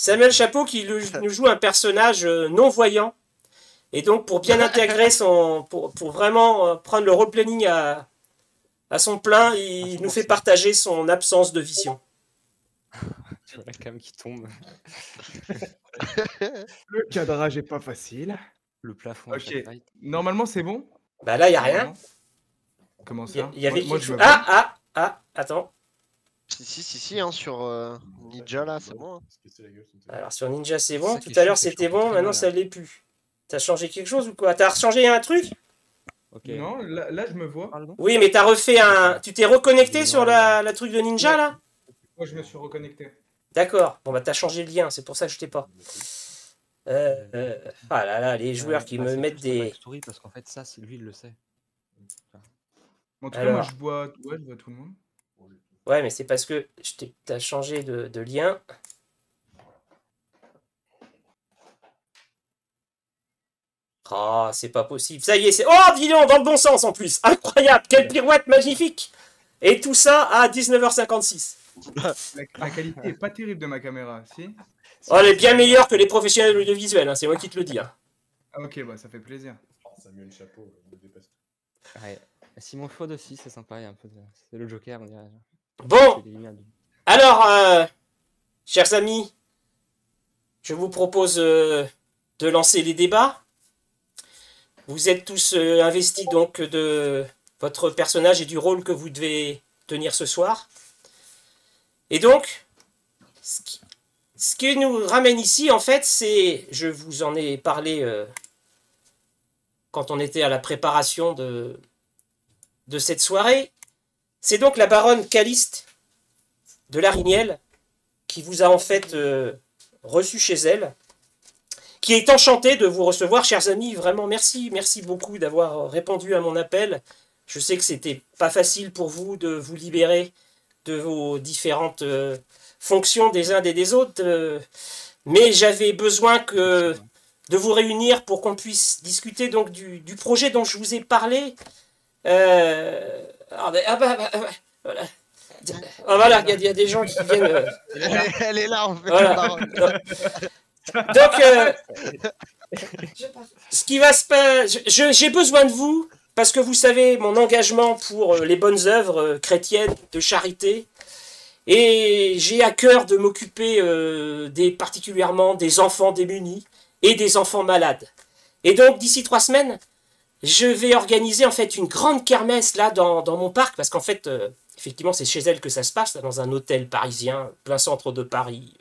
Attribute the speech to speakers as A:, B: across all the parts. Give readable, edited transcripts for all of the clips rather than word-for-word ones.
A: Samuel Chapeau qui nous joue un personnage non-voyant. Et donc, pour bien intégrer pour vraiment prendre le role-planning à son plein, il nous fait partager son absence de vision.
B: Tu vois la cam qui tombe.
C: Le cadrage est pas facile.
B: Le plafond à
C: Ok.
B: chaque fight.
C: Normalement, c'est bon?
A: Bah là, il n'y a rien.
C: Normalement. Comment ça?
A: Il y avait
C: Moi,
A: quelque
C: je
A: chose.
C: me vois.
A: Attends.
D: Si, hein, sur Ninja là, c'est bon. Hein.
A: Alors sur Ninja, c'est bon.
B: Ça
A: Tout
B: qui est
A: à l'heure,
B: chiant, c'est que
A: c'était
B: je comprends
A: bon.
B: très
A: Maintenant,
B: mal,
A: ça
B: là.
A: l'est plus. T'as changé quelque chose ou quoi? T'as changé un truc?
B: Ok.
C: Non, là, je me vois.
B: Pardon.
A: Oui, mais t'as refait un. Tu t'es reconnecté sur la truc de Ninja là?
C: Moi, je me suis reconnecté.
A: D'accord. Bon, bah t'as changé le lien. C'est pour ça que je t'ai pas. Ah là là, les joueurs qui
B: Bah,
A: me
B: c'est
A: mettent
B: plus la
A: des.
B: backstory, parce qu'en fait, ça, lui, il le sait.
C: En tout cas, moi,
A: Alors.
C: je vois tout le monde.
A: Ouais, mais c'est parce que t'as changé de lien. Oh, c'est pas possible. Ça y est, c'est. Oh, dis donc, dans le bon sens en plus. Incroyable, quelle pirouette magnifique. Et tout ça à 19h56.
C: La qualité est pas terrible de ma caméra, si?
A: Oh, elle est bien meilleure que les professionnels audiovisuels, hein, c'est moi qui te le dis. Hein.
C: Ah, ok, bah ça fait plaisir.
E: Samuel Chapeau, me dépasse.
B: Ouais. Simon Faud aussi, c'est sympa. Il y a un peu c'est le Joker, on dirait.
A: Bon, alors, chers amis, je vous propose de lancer les débats. Vous êtes tous investis donc de votre personnage et du rôle que vous devez tenir ce soir. Et donc, ce qui nous ramène ici, en fait, c'est, je vous en ai parlé quand on était à la préparation de cette soirée, c'est donc la baronne Caliste de Larignel qui vous a en fait reçu chez elle, qui est enchantée de vous recevoir, chers amis. Vraiment, merci beaucoup d'avoir répondu à mon appel. Je sais que c'était pas facile pour vous de vous libérer de vos différentes fonctions des uns et des autres, mais j'avais besoin de vous réunir pour qu'on puisse discuter donc du projet dont je vous ai parlé. Voilà, il y a des gens qui viennent.
D: Elle est là en fait.
A: Voilà. Donc, ce qui va se passer, j'ai besoin de vous parce que vous savez mon engagement pour les bonnes œuvres chrétiennes de charité. Et j'ai à cœur de m'occuper particulièrement des enfants démunis et des enfants malades. Et donc, d'ici 3 semaines, je vais organiser en fait une grande kermesse là dans mon parc, parce qu'en fait, effectivement, c'est chez elle que ça se passe, là, dans un hôtel parisien, plein centre de Paris,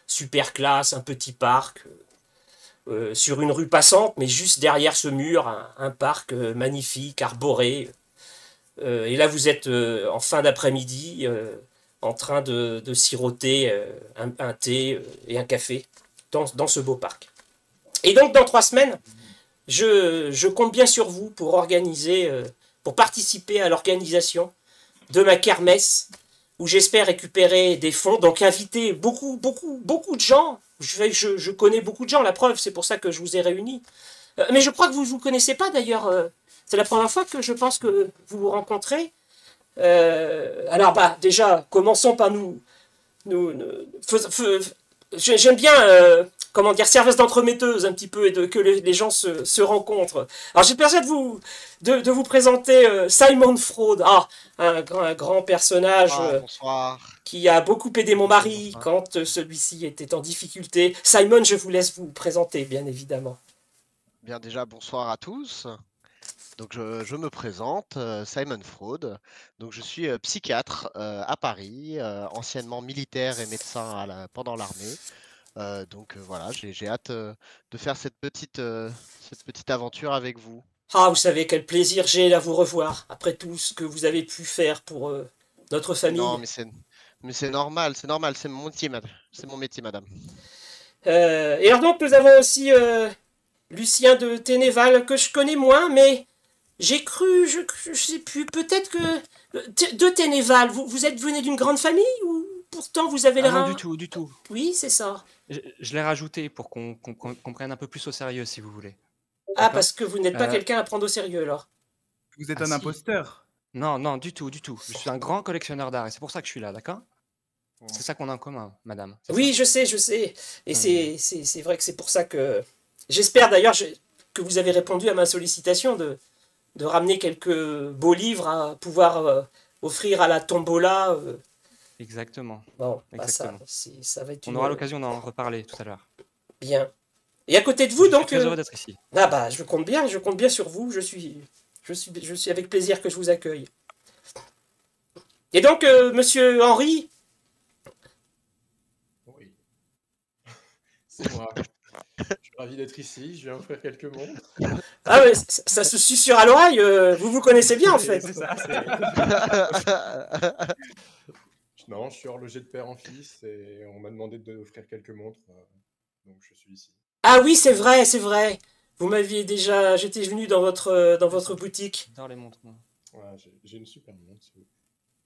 A: super classe, un petit parc, sur une rue passante, mais juste derrière ce mur, un parc magnifique, arboré. Et là, vous êtes en fin d'après-midi, en train de siroter un thé et un café dans ce beau parc. Et donc, dans 3 semaines, je compte bien sur vous pour pour participer à l'organisation de ma kermesse, où j'espère récupérer des fonds, donc inviter beaucoup de gens. Je connais beaucoup de gens, la preuve, c'est pour ça que je vous ai réunis. Mais je crois que vous ne vous connaissez pas d'ailleurs. C'est la première fois que je pense que vous vous rencontrez. Alors, déjà, commençons par j'aime bien, comment dire, serveuse d'entremetteuse un petit peu, et que les gens se rencontrent. Alors, j'ai le plaisir de vous présenter Simon Fraud, un grand personnage qui a beaucoup aidé mon mari quand celui-ci était en difficulté. Simon, je vous laisse vous présenter, bien évidemment.
D: Bien, déjà, bonsoir à tous. Donc je me présente, Simon Fraud. Donc je suis psychiatre à Paris, anciennement militaire et médecin pendant l'armée. Donc voilà, j'ai hâte de faire cette petite aventure avec vous.
A: Ah, vous savez quel plaisir j'ai à vous revoir, après tout ce que vous avez pu faire pour notre famille.
D: Non, mais c'est normal, c'est mon métier, madame.
A: Et alors donc nous avons aussi Lucien de Ténéval, que je connais moins, mais j'ai cru, je sais plus, peut-être que... De Ténéval, vous venez d'une grande famille, ou pourtant vous avez l'air...
B: Non, du tout.
A: Oui, c'est ça.
B: Je l'ai rajouté pour qu'on prenne un peu plus au sérieux, si vous voulez.
A: Ah, parce que vous n'êtes pas quelqu'un à prendre au sérieux, alors.
C: Vous êtes un imposteur.
B: Non, du tout. Je suis un grand collectionneur d'art, et c'est pour ça que je suis là, d'accord? C'est ça qu'on a en commun, madame. c'est
A: Oui, je sais. Et c'est vrai que c'est pour ça que... J'espère d'ailleurs que vous avez répondu à ma sollicitation de ramener quelques beaux livres à pouvoir offrir à la tombola.
B: ça. Exactement.
A: Bon, bah ça,
B: Exactement.
A: ça va être
B: On
A: une...
B: aura l'occasion d'en reparler tout à l'heure.
A: Bien. Et à côté de vous,
B: Je suis
A: donc...
B: très heureux d'être ici.
A: Ah bah, je compte bien sur vous. Je suis avec plaisir que je vous accueille. Et donc, monsieur Henri,
E: Oui. C'est moi. Je suis ravi d'être ici. Je viens offrir quelques montres.
A: ah ouais, ça se susurre à l'oreille. Vous vous connaissez bien en fait.
B: C'est ça,
E: Non, je suis horloger de père en fils et on m'a demandé d'offrir quelques montres. Donc je suis ici.
A: Ah oui, c'est vrai, c'est vrai. Vous m'aviez déjà, j'étais venu dans votre boutique.
B: J'adore les montres, moi.
E: Voilà, j'ai une super montre.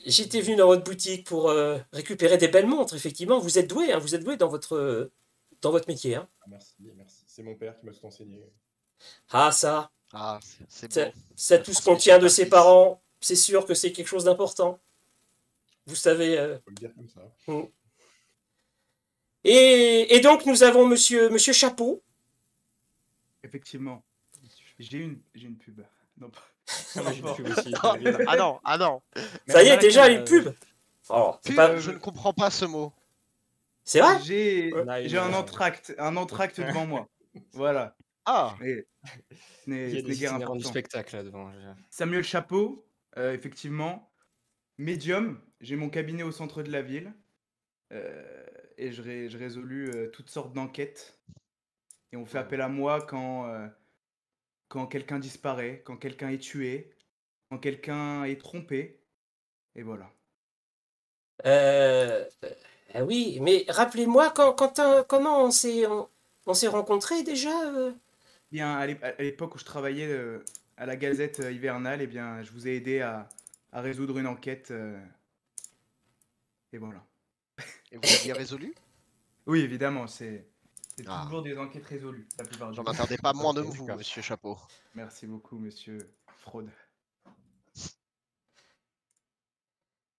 A: J'étais venu dans votre boutique pour récupérer des belles montres. Effectivement, vous êtes doué, hein, vous êtes doué dans votre métier. Hein.
E: Merci, merci. C'est mon père qui m'a tout enseigné.
A: Ah ça,
D: Ah, c'est
A: ça,
D: beau.
A: ça
D: La
A: tout ce qu'on
D: transmission
A: tient de
D: par
A: ses
D: fils.
A: parents. C'est sûr que c'est quelque chose d'important. Vous savez.
E: Faut le dire comme ça.
A: Et donc nous avons monsieur Chapeau.
C: Effectivement. J'ai une pub. Non, pas.
B: Moi, j'ai une pub aussi.
D: Ah non, ah non.
A: Ça y est,
B: Mais
A: déjà
B: laquelle,
A: une pub. Oh, c'est
D: Pub,
A: pas...
D: je ne comprends pas ce mot.
A: C'est vrai.
C: J'ai
B: Ouais.
C: j'ai un entracte devant moi. Voilà.
D: Ah,
C: Et ce n'est
B: Il y a
C: ce
B: des
C: n'est guère
B: itinéraires du
C: important.
B: spectacle là devant.
C: Samuel Chapeau, effectivement. Médium, j'ai mon cabinet au centre de la ville. Et je résolus toutes sortes d'enquêtes. Et on fait appel à moi quand quelqu'un disparaît, quand quelqu'un est tué, quand quelqu'un est trompé. Et voilà.
A: Ah oui, mais rappelez-moi comment on s'est rencontrés déjà.
C: Bien, à l'époque où je travaillais à la Gazette hivernale, eh bien, je vous ai aidé à résoudre une enquête. Et voilà.
D: et vous l'aviez résolu?
C: Oui, évidemment, c'est
D: Ah.
C: toujours des enquêtes résolues, la plupart du
D: J'en
C: temps.
D: attendais pas moins de
B: Ok,
D: vous,
B: d'accord.
D: monsieur Chapeau.
C: Merci beaucoup, monsieur Fraude.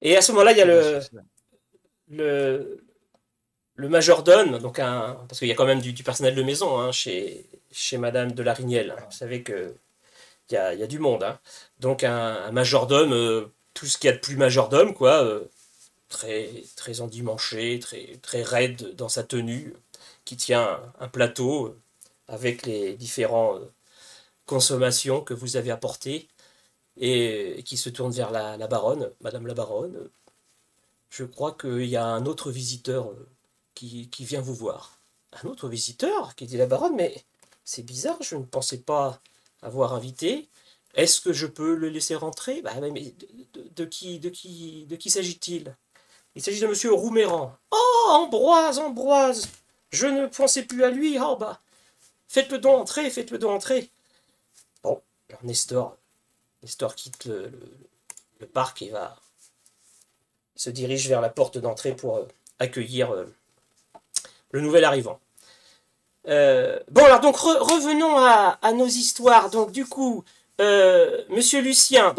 A: Et à ce moment-là, il y a
B: Bien sûr, c'est ça.
A: le majordome, donc parce qu'il y a quand même du personnel de maison hein, chez Madame de Larignelle. Vous savez que il y a du monde. Hein. Donc un majordome, tout ce qu'il y a de plus majordome, quoi, très endimanché, très raide dans sa tenue, qui tient un plateau avec les différentes consommations que vous avez apportées et qui se tourne vers la baronne, Madame la baronne. Je crois qu'il y a un autre visiteur qui vient vous voir. Un autre visiteur qui dit la baronne, mais c'est bizarre, je ne pensais pas avoir invité. Est-ce que je peux le laisser rentrer? Bah, mais de qui s'agit-il? Il s'agit de monsieur Rouméran. Oh, Ambroise, je ne pensais plus à lui. Oh, bah, faites-le donc entrer. Bon, alors Nestor quitte le parc et se dirige vers la porte d'entrée pour accueillir le nouvel arrivant. Bon, alors donc revenons à nos histoires. Donc du coup, monsieur Lucien,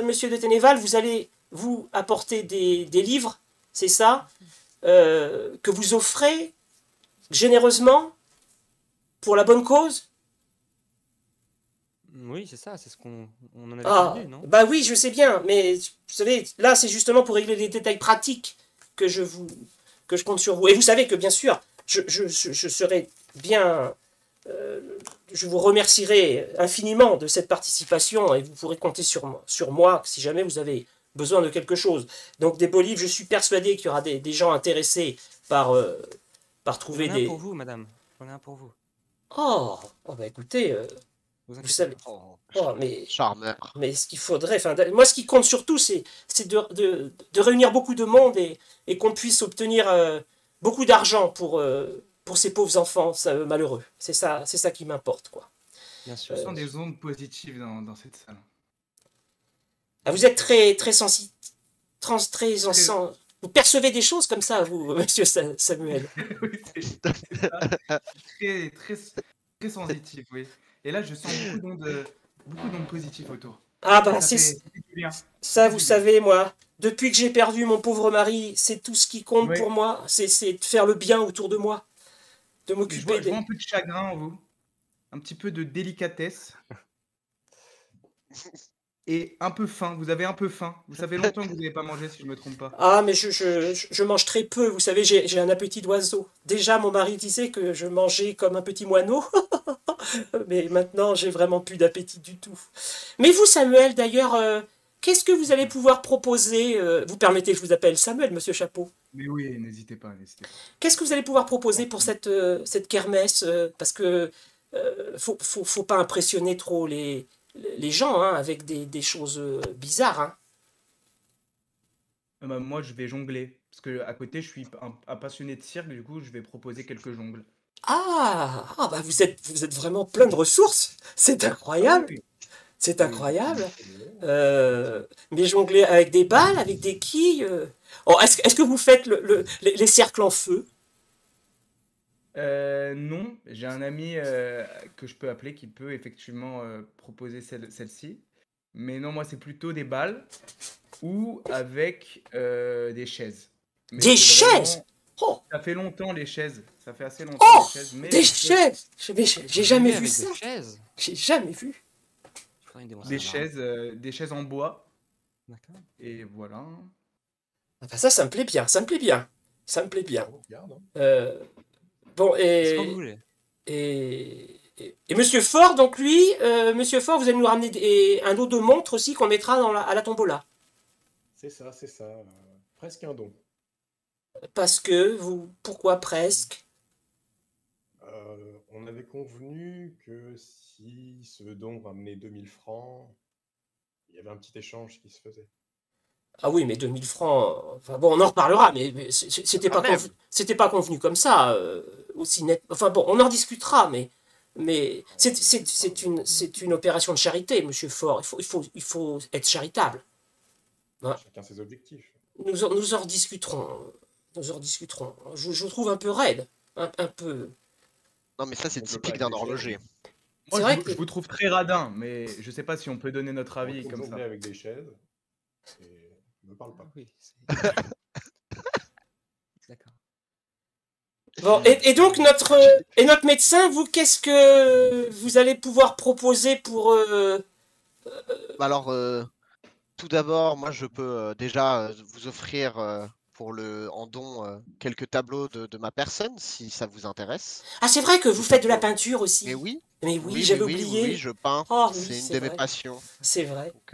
A: monsieur de Ténéval, vous allez vous apporter des livres, c'est ça, que vous offrez généreusement pour la bonne cause?
B: Oui, c'est ça, c'est ce qu'on en avait
A: Ah,
B: convenu, non?
A: bah oui, je sais bien, mais vous savez, là c'est justement pour régler les détails pratiques que je compte sur vous. Et vous savez que bien sûr, je serai bien, je vous remercierai infiniment de cette participation et vous pourrez compter sur moi si jamais vous avez besoin de quelque chose. Donc des beaux livres, je suis persuadé qu'il y aura des gens intéressés par trouver
B: J'en ai un
A: des...
B: pour vous, madame. J'en ai un pour vous.
A: Oh, bah écoutez,
B: Vous
A: vous
B: inquiétez
A: savez...
B: pas.
A: Oh, mais...
D: Charmeur.
A: Mais ce qu'il faudrait, moi ce qui compte surtout, c'est de réunir beaucoup de monde et qu'on puisse obtenir beaucoup d'argent pour ces pauvres enfants malheureux. C'est ça qui m'importe, quoi.
B: Bien sûr.
C: Ce sont des ondes positives dans cette salle.
A: Ah, vous êtes très sensible, vous percevez des choses comme ça, vous, monsieur Samuel.
C: Oui, c'est ça. Très sensitif, oui. Et là, je sens beaucoup d'ondes positives autour.
A: Ah bah,
C: Ça fait du bien.
A: ça,
C: fait
A: vous
C: du bien.
A: savez, moi, depuis que j'ai perdu mon pauvre mari, c'est tout ce qui compte
C: Ouais,
A: pour moi. C'est de faire le bien autour de moi, de
C: mais
A: m'occuper
C: je vois
A: des...
C: un peu de chagrin en vous, un petit peu de délicatesse et un peu faim. Vous avez un peu faim. Ça fait longtemps que vous n'avez pas mangé, si je me trompe pas.
A: Ah, mais je mange très peu, vous savez, j'ai un appétit d'oiseau. Déjà, mon mari disait que je mangeais comme un petit moineau, mais maintenant, j'ai vraiment plus d'appétit du tout. Mais vous, Samuel, d'ailleurs, qu'est-ce que vous allez pouvoir proposer vous permettez que je vous appelle Samuel, monsieur Chapeau.
C: Mais oui, n'hésitez pas, n'hésitez pas.
A: Qu'est-ce que vous allez pouvoir proposer pour
C: Franchement.
A: cette kermesse parce que faut pas impressionner trop les gens hein, avec des choses bizarres. Hein.
C: Bah, moi, je vais jongler. Parce que à côté, je suis un passionné de cirque, du coup, je vais proposer quelques jongles.
A: Bah vous êtes vraiment plein de ressources. C'est
C: Ah oui,
A: incroyable.
C: oui.
A: C'est
C: Oui, effectivement.
A: incroyable. Mais jongler avec des balles, avec des quilles. Oh, est-ce que vous faites les cercles en feu?
C: Non, j'ai un ami que je peux appeler qui peut effectivement proposer celle-ci. Mais non, moi, c'est plutôt des balles ou avec des chaises. Mais
A: Des
C: c'est
A: chaises.
C: vraiment...
A: Oh,
C: Ça fait longtemps les chaises. Ça fait assez longtemps
A: oh,
C: les chaises. Mais
A: des
C: je peux...
A: chaises. J'ai jamais
B: Jongler
A: vu
B: avec
A: ça.
B: des chaises.
A: J'ai jamais vu.
B: Il faudrait une démonstration.
C: Des chaises en bois.
B: D'accord.
C: Et voilà.
A: Enfin, ça me plaît bien, ça me plaît bien. Ça me plaît bien.
E: On regarde, hein.
A: Euh, bon,
B: C'est quand vous voulez.
A: et Monsieur Ford, donc lui, Monsieur Ford, vous allez nous ramener un lot de montres aussi qu'on mettra à la tombola.
E: C'est ça, c'est ça. Presque un don.
A: Parce que pourquoi presque?
E: On avait convenu que si ce don ramenait 2000 francs, il y avait un petit échange qui se faisait.
A: Ah oui, mais 2000 francs, enfin bon, on en reparlera, mais
D: Quand même.
A: c'était pas convenu comme ça, aussi net. Enfin bon, on en discutera, mais c'est une opération de charité, Monsieur Ford. Il faut être charitable. Hein.
E: Chacun ses objectifs.
A: Nous en rediscuterons. Nous en rediscuterons. Je vous trouve un peu raide, un peu.
D: Non, mais ça, c'est
E: On peut
D: typique
E: pas
D: d'un
E: être
D: horloger.
C: Moi,
A: C'est vrai que
C: je vous trouve très radin, mais je sais pas si on peut donner notre
E: On
C: avis
E: retourne
C: comme
E: jongler
C: ça.
E: avec des chaises. Et ne me parle pas.
B: Ah oui. D'accord.
A: bon, et donc notre médecin, vous, qu'est-ce que vous allez pouvoir proposer pour
D: Bah alors, tout d'abord, moi, je peux déjà vous offrir en don quelques tableaux de ma personne, si ça vous intéresse.
A: Ah, c'est vrai que vous
E: Des
A: faites de la
E: tableaux.
A: peinture
D: Mais
A: aussi.
D: oui,
A: Mais oui,
D: oui, oui,
A: j'avais
D: oui, oui, oui,
A: oublié.
D: je peins.
A: Oh oui,
D: C'est une
A: c'est
D: de mes
A: vrai.
D: passions.
A: C'est vrai.
D: Donc,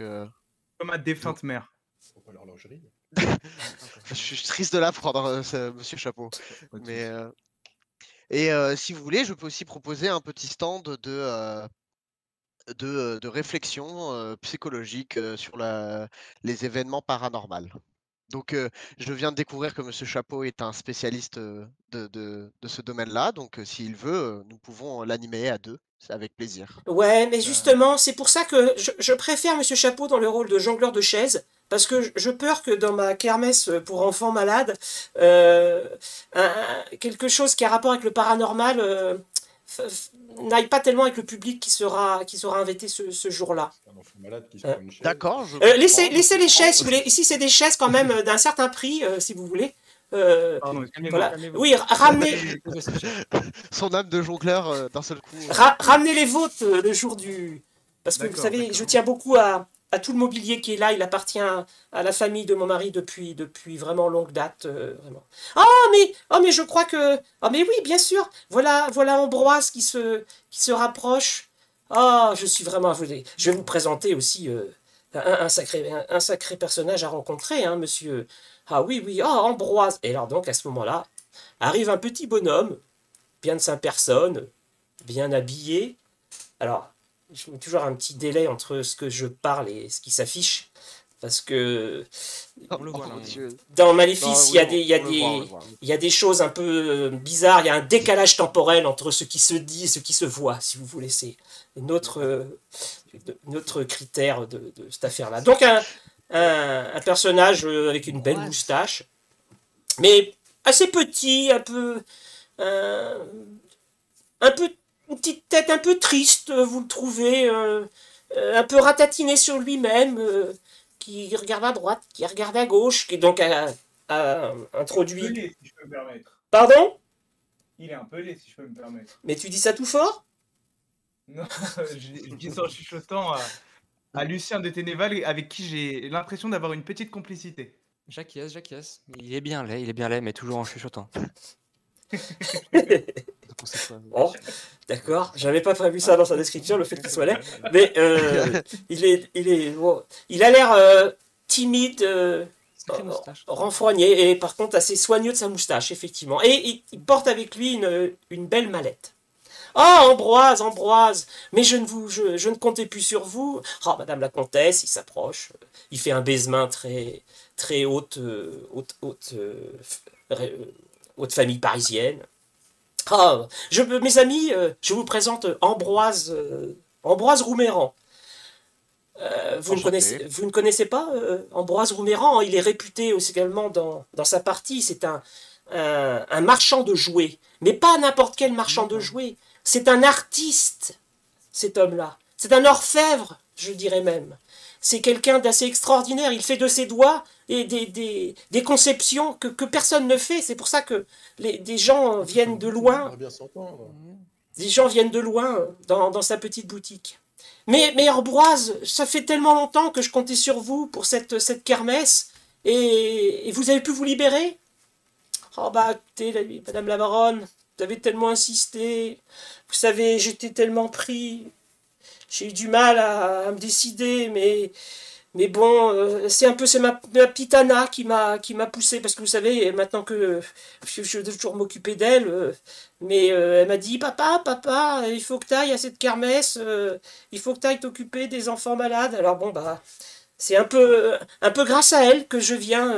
C: Comme ma défunte mère.
E: Faut pas l'horlogerie.
D: je suis triste de l'apprendre, Monsieur Chapeau.
C: Pas de
D: Mais,
C: souci.
D: si vous voulez, je peux aussi proposer un petit stand de réflexion psychologique sur les événements paranormaux. Donc, je viens de découvrir que Monsieur Chapeau est un spécialiste de ce domaine-là. Donc, s'il veut, nous pouvons l'animer à deux. C'est avec plaisir.
A: Ouais, mais
C: Euh,
A: justement, c'est pour ça que je préfère Monsieur Chapeau dans le rôle de jongleur de chaises, parce que je peur que dans ma kermesse pour enfants malades, euh, quelque chose qui a rapport avec le paranormal n'aille pas tellement avec le public qui sera invité ce jour-là.
E: Un enfant malade qui se
A: Euh,
E: prend une chaise.
D: D'accord, je
A: Laissez
D: comprends, je
A: les chaises,
D: comprends.
A: si vous voulez. Ici, c'est des chaises quand même d'un certain prix, si vous voulez.
C: Pardon, excusez-moi.
A: Voilà.
B: Calmez-vous.
A: Oui, ramenez,
B: Posez ces chaises.
D: Son âme de jongleur d'un seul coup.
A: ramenez les vôtres le jour du... Parce que vous
C: D'accord,
A: savez, je
C: d'accord.
A: tiens beaucoup à tout le mobilier qui est là. Il appartient à la famille de mon mari depuis vraiment longue date. Vraiment. Oh, mais je crois que... Oh, mais oui, bien sûr. Voilà Ambroise qui se rapproche. Oh, je suis vraiment... Je vais vous présenter aussi un sacré personnage à rencontrer, hein, monsieur. Ah oui, oui, oh, Ambroise. Et alors donc, à ce moment-là, arrive un petit bonhomme, bien de 5 personnes, bien habillé. Alors, je mets toujours un petit délai entre ce que je parle et ce qui s'affiche. Parce que
B: On le voit là.
D: mon Dieu.
A: dans Maléfice,
D: Non,
A: il y a
D: oui, on le voit, on le voit.
A: il y a des choses un peu bizarres. Il y a un décalage temporel entre ce qui se dit et ce qui se voit, si vous voulez. C'est notre critère de cette affaire-là. Donc, un personnage avec une belle moustache, mais assez petit, un peu une petite tête un peu triste, vous le trouvez. un peu ratatiné sur lui-même, qui regarde à droite, qui regarde à gauche, qui donc a introduit...
C: Pelé, si je peux me permettre.
A: Pardon?
C: Il est un peu laid, si je peux me permettre.
A: Mais tu dis ça tout fort?
C: Non, je dis ça en chuchotant à Lucien de Ténéval, avec qui j'ai l'impression d'avoir une petite complicité.
B: J'acquiesce, j'acquiesce. Il est bien laid, mais toujours en chuchotant.
A: Oh, d'accord, j'avais pas prévu ça dans sa description, le fait qu'il soit laid, mais bon, il a l'air timide,
B: Sacrée moustache.
A: renfrogné, et par contre assez soigneux de sa moustache, effectivement. Et il porte avec lui une belle mallette. Oh, Ambroise, Ambroise, mais je ne comptais plus sur vous. Oh, Madame la Comtesse, il s'approche, il fait un baisement très, très haute famille parisienne. Ah, mes amis, je vous présente Ambroise, Ambroise Rouméran. Vous
D: Enchanté.
A: ne connaissez pas Ambroise Rouméran? Il est réputé aussi également dans sa partie. C'est un marchand de jouets. Mais pas n'importe quel marchand de jouets. C'est un artiste, cet homme-là. C'est un orfèvre, je dirais même. C'est quelqu'un d'assez extraordinaire. Il fait de ses doigts des conceptions que personne ne fait. C'est pour ça que des gens viennent de
E: On
A: loin.
E: va bien s'entendre.
A: Des gens viennent de loin dans sa petite boutique. Mais Ambroise, ça fait tellement longtemps que je comptais sur vous pour cette kermesse, et vous avez pu vous libérer? Oh bah écoutez, Madame la Baronne, vous avez tellement insisté. Vous savez, j'étais tellement pris. J'ai eu du mal à me décider, mais bon, c'est ma petite Anna qui m'a poussé, parce que vous savez, maintenant que je dois toujours m'occuper d'elle, mais elle m'a dit, papa, il faut que tu ailles à cette kermesse, il faut que tu ailles t'occuper des enfants malades. Alors bon, bah, c'est un peu grâce à elle que je viens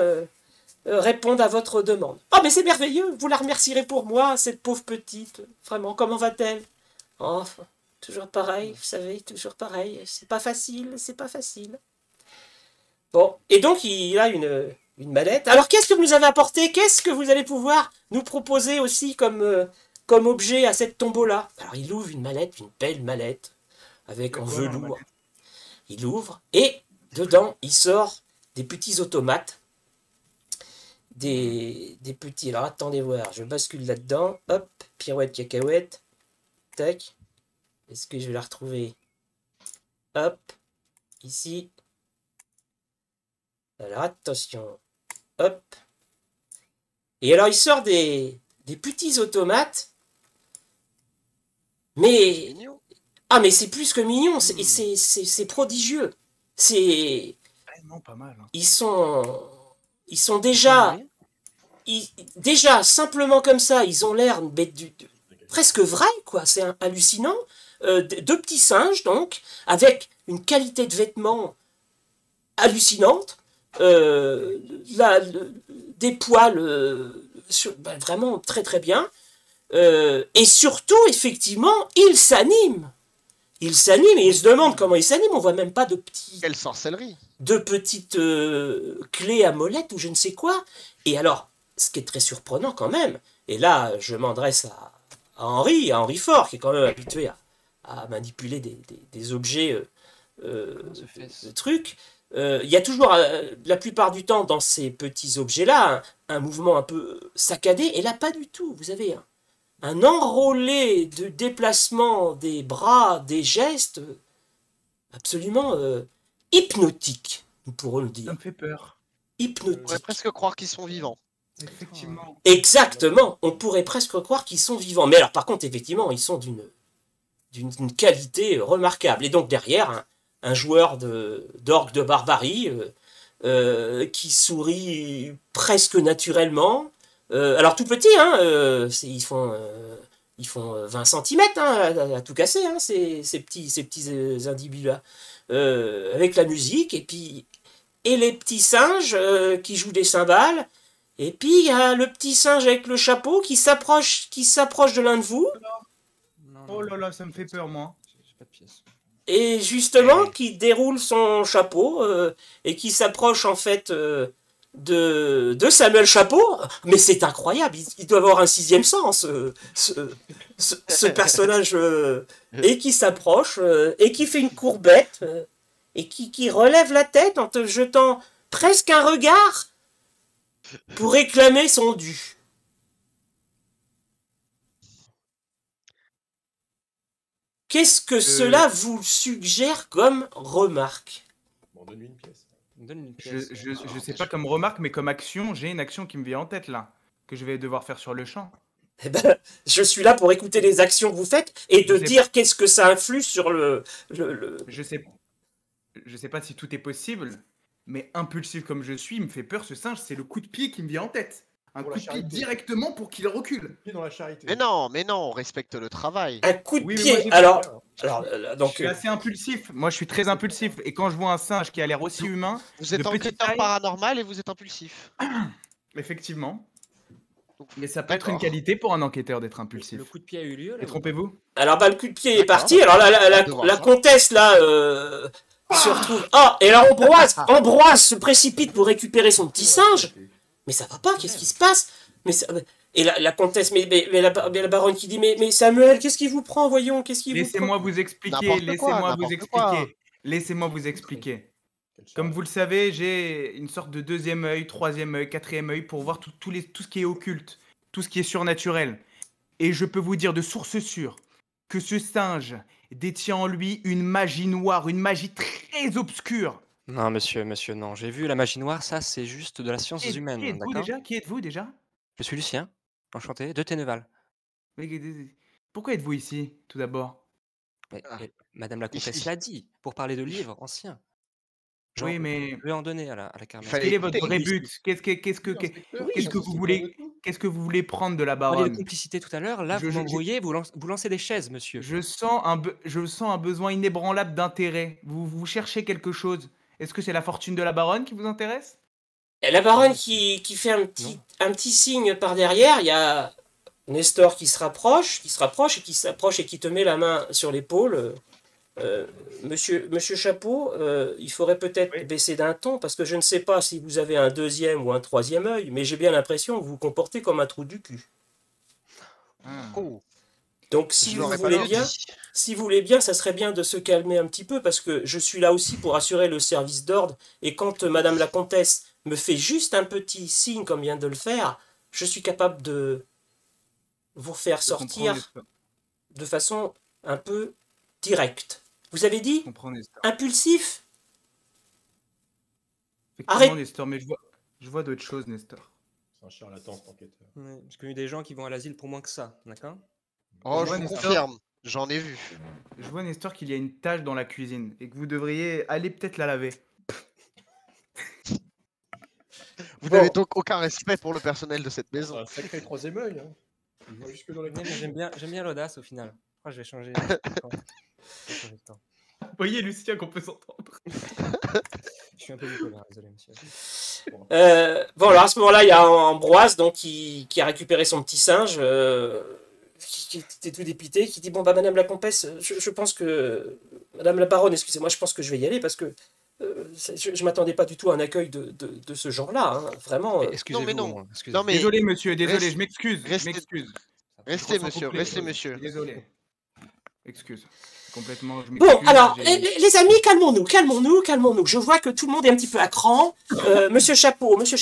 A: répondre à votre demande. Oh, mais c'est merveilleux, vous la remercierez pour moi, cette pauvre petite. Vraiment, comment va-t-elle? Oh, toujours pareil, vous savez, toujours pareil. C'est pas facile, c'est pas facile. Bon, et donc il a une mallette. Alors qu'est-ce que vous nous avez apporté? Qu'est-ce que vous allez pouvoir nous proposer aussi comme objet à cette tombola? Alors il ouvre une mallette, une belle mallette, avec en velours. Il ouvre, et dedans il sort des petits automates. Des petits... Alors attendez voir, je bascule là-dedans. Hop, pirouette, cacahuète. Tac. Est-ce que je vais la retrouver? Hop, ici. Alors attention, hop. Et alors il sort des petits automates, mais
D: Mignon.
A: ah, mais c'est plus que mignon, c'est prodigieux. C'est
C: Non, pas mal. Hein.
A: ils sont déjà déjà simplement comme ça, ils ont l'air presque vrai, quoi. C'est hallucinant. Deux petits singes donc, avec une qualité de vêtements hallucinante. Des poils vraiment très très bien, et surtout effectivement il s'anime et il se demande comment il s'anime. On voit même pas
D: Quelle sorcellerie.
A: de petites clés à molette ou je ne sais quoi. Et alors ce qui est très surprenant quand même, et là je m'adresse à Henri Fort, qui est quand même habitué à manipuler des objets de trucs. Il y a toujours, la plupart du temps, dans ces petits objets-là, un mouvement un peu saccadé, et là, pas du tout. Vous avez un enrôlé de déplacement des bras, des gestes, absolument hypnotique, nous pourrons le dire.
C: Ça me fait peur.
D: On
A: Hypnotique.
D: pourrait presque croire qu'ils sont vivants.
C: Effectivement.
A: Exactement, on pourrait presque croire qu'ils sont vivants. Mais alors, par contre, effectivement, ils sont d'une qualité remarquable. Et donc, derrière, un joueur d'orgue de barbarie qui sourit presque naturellement. Alors tout petit, hein, ils font 20 cm à tout casser, hein, ces petits individus-là. Avec la musique, et les petits singes qui jouent des cymbales. Et puis il y a le petit singe avec le chapeau qui s'approche de l'un de vous.
C: Oh là là, ça me fait peur, moi.
B: J'ai pas de pièce.
A: Et justement, qui déroule son chapeau et qui s'approche en fait de Samuel Chapeau. Mais c'est incroyable, il doit avoir un sixième sens, ce personnage, et qui s'approche, et qui fait une courbette, et qui relève la tête en te jetant presque un regard pour réclamer son dû. Qu'est-ce que cela vous suggère comme remarque?
E: Bon, donne-lui une pièce.
B: Donne une pièce.
C: Je sais pas comme remarque, mais comme action, j'ai une action qui me vient en tête là, que je vais devoir faire sur le champ.
A: Eh ben, je suis là pour écouter les actions que vous faites et de
C: Je sais
A: dire qu'est-ce que ça influe sur le...
C: Je sais pas si tout est possible, mais impulsif comme je suis, il me fait peur ce singe, c'est le coup de pied qui me vient en tête. Un
E: Pour
C: coup
E: la
C: de pied
E: charité.
C: directement pour qu'il recule.
E: Pied dans la charité.
D: Mais non, on respecte le travail.
A: Un coup de
C: Oui, mais
A: pied.
C: moi, j'ai
A: Alors,
C: Je
A: donc,
C: suis assez impulsif. Moi, je suis très impulsif. Et quand je vois un singe qui a l'air aussi humain,
D: Vous êtes
C: de petite
D: enquêteur
C: taille,
D: paranormal et vous êtes impulsif.
C: effectivement.
D: Donc,
C: Mais ça peut être une
D: d'accord.
C: qualité pour un enquêteur d'être impulsif.
B: Le coup de pied a eu lieu là.
C: Et trompez-vous.
A: alors bah, le coup de pied est
D: D'accord,
A: parti. Alors
D: de voir
A: la
D: ça.
A: comtesse là se retrouve. Ah, et alors Ambroise se précipite pour récupérer son petit singe. Mais ça va pas, qu'est-ce qui se passe? Et la comtesse, mais la baronne qui dit, mais Samuel, qu'est-ce qui vous prend, voyons, qu'est-ce qui vous prend?
C: Laissez-moi vous expliquer.
D: N'importe quoi,
C: Laissez-moi vous
D: n'importe quoi.
C: expliquer. Laissez-moi vous expliquer.
E: Quelle
C: Comme
E: charge.
C: vous le savez, j'ai une sorte de deuxième œil, troisième œil, quatrième œil pour voir tout ce qui est occulte, tout ce qui est surnaturel. Et je peux vous dire de source sûre que ce singe détient en lui une magie noire, une magie très obscure.
B: Non, monsieur, non. J'ai vu la magie noire, ça c'est juste de la science
C: Qui
B: humaine,
C: êtes-vous
B: d'accord?
C: déjà? Qui êtes-vous déjà?
B: Je suis Lucien, enchanté, de Ténéval.
C: Pourquoi êtes-vous ici, tout d'abord?
D: Ah.
B: Madame la comtesse
D: Ici.
B: l'a dit, pour parler de livres anciens.
C: Oui, mais
B: Je vais en donner à la kermesse.
D: fallait
C: quel est votre
D: écouter.
C: vrai but? Qu'est-ce que vous voulez prendre de la
B: On parlait de
C: baronne?
B: complicité tout à l'heure, là
C: Je-
B: vous
C: je-
B: m'embrouillez, vous lancez des chaises, monsieur.
C: Je sens un besoin inébranlable d'intérêt. Vous cherchez quelque chose. Est-ce que c'est la fortune de la baronne qui vous intéresse?
A: Et la baronne qui fait un petit signe par derrière, il y a Nestor qui se rapproche et qui te met la main sur l'épaule. Monsieur Chapeau, il faudrait peut-être
C: Oui.
A: baisser d'un ton, parce que je ne sais pas si vous avez un deuxième ou un troisième œil, mais j'ai bien l'impression que vous vous comportez comme un trou du cul.
D: Oh,
A: Donc
D: je
A: si vous
D: l'aurais pas
A: voulez bien,
D: dit.
A: si vous voulez bien, ça serait bien de se calmer un petit peu, parce que je suis là aussi pour assurer le service d'ordre, et quand Madame la Comtesse me fait juste un petit signe comme vient de le faire, je suis capable de vous faire
C: Je comprends,
A: sortir
C: Nestor.
A: de façon un peu directe. Vous avez dit
C: Je comprends, Nestor.
A: impulsif?
C: Effectivement,
A: Arrête.
C: Nestor, mais je vois d'autres choses, Nestor.
E: C'est un charlatan, cet enquêteur.
B: Ouais, j'ai connu des gens qui vont à l'asile pour moins que ça, d'accord?
D: Oh,
C: Je
D: je
C: vois
D: vous
C: Nestor.
D: confirme, j'en ai vu.
C: Je vois, Nestor, qu'il y a une tache dans la cuisine et que vous devriez aller peut-être la laver.
D: Vous
A: Bon.
D: n'avez donc aucun respect pour le personnel de cette
E: C'est
D: maison.
E: un sacré troisième œil. Hein. Il va jusque dans les
B: Mais j'aime bien l'audace au final. Je crois que je vais changer. Je vais changer de temps.
C: Vous voyez, Lucien, qu'on peut s'entendre.
B: Je suis un peu bipolaire, désolé monsieur.
A: Bon, alors à ce moment-là, il y a Ambroise donc, qui a récupéré son petit singe, qui était tout dépité, qui dit, bon, bah, Madame la Comtesse, je pense que... Madame la Baronne, excusez-moi, je pense que je vais y aller, parce que je m'attendais pas du tout à un accueil de ce genre-là, hein, vraiment.
B: Excusez-vous.
D: mais non.
B: au moins, excusez-vous.
D: Non, mais
C: Désolé, monsieur, désolé,
D: reste-
C: je m'excuse. Je
D: restez-
C: m'excuse.
D: restez,
C: Je
D: monsieur,
C: ressens
D: restez,
C: coupé.
D: monsieur.
C: Désolé. Excuse. Complètement, je
A: Bon,
C: m'excuse.
A: alors,
C: j'ai-
A: les amis, calmons-nous. Je vois que tout le monde est un petit peu à cran. Monsieur Chapeau s'est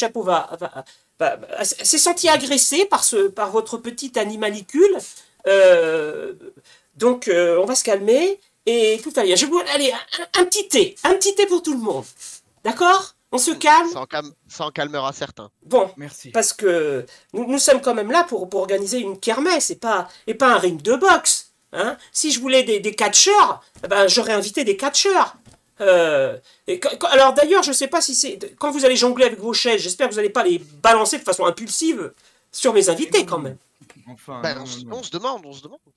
A: senti agressé par votre petit animalicule. Donc, on va se calmer et tout va bien. Allez, un petit thé pour tout le monde. D'accord? On se calme?
D: Ça en calmera certains.
A: Bon,
C: Merci.
A: parce que nous sommes quand même là pour organiser une kermesse et pas un ring de boxe. Hein? Si je voulais des catcheurs, ben, j'aurais invité des catcheurs. Alors d'ailleurs, je sais pas si c'est... Quand vous allez jongler avec vos chaises, j'espère que vous n'allez pas les balancer de façon impulsive sur mes invités quand même.
C: Enfin,
D: Ben,
C: non, non, non.
D: on se demande.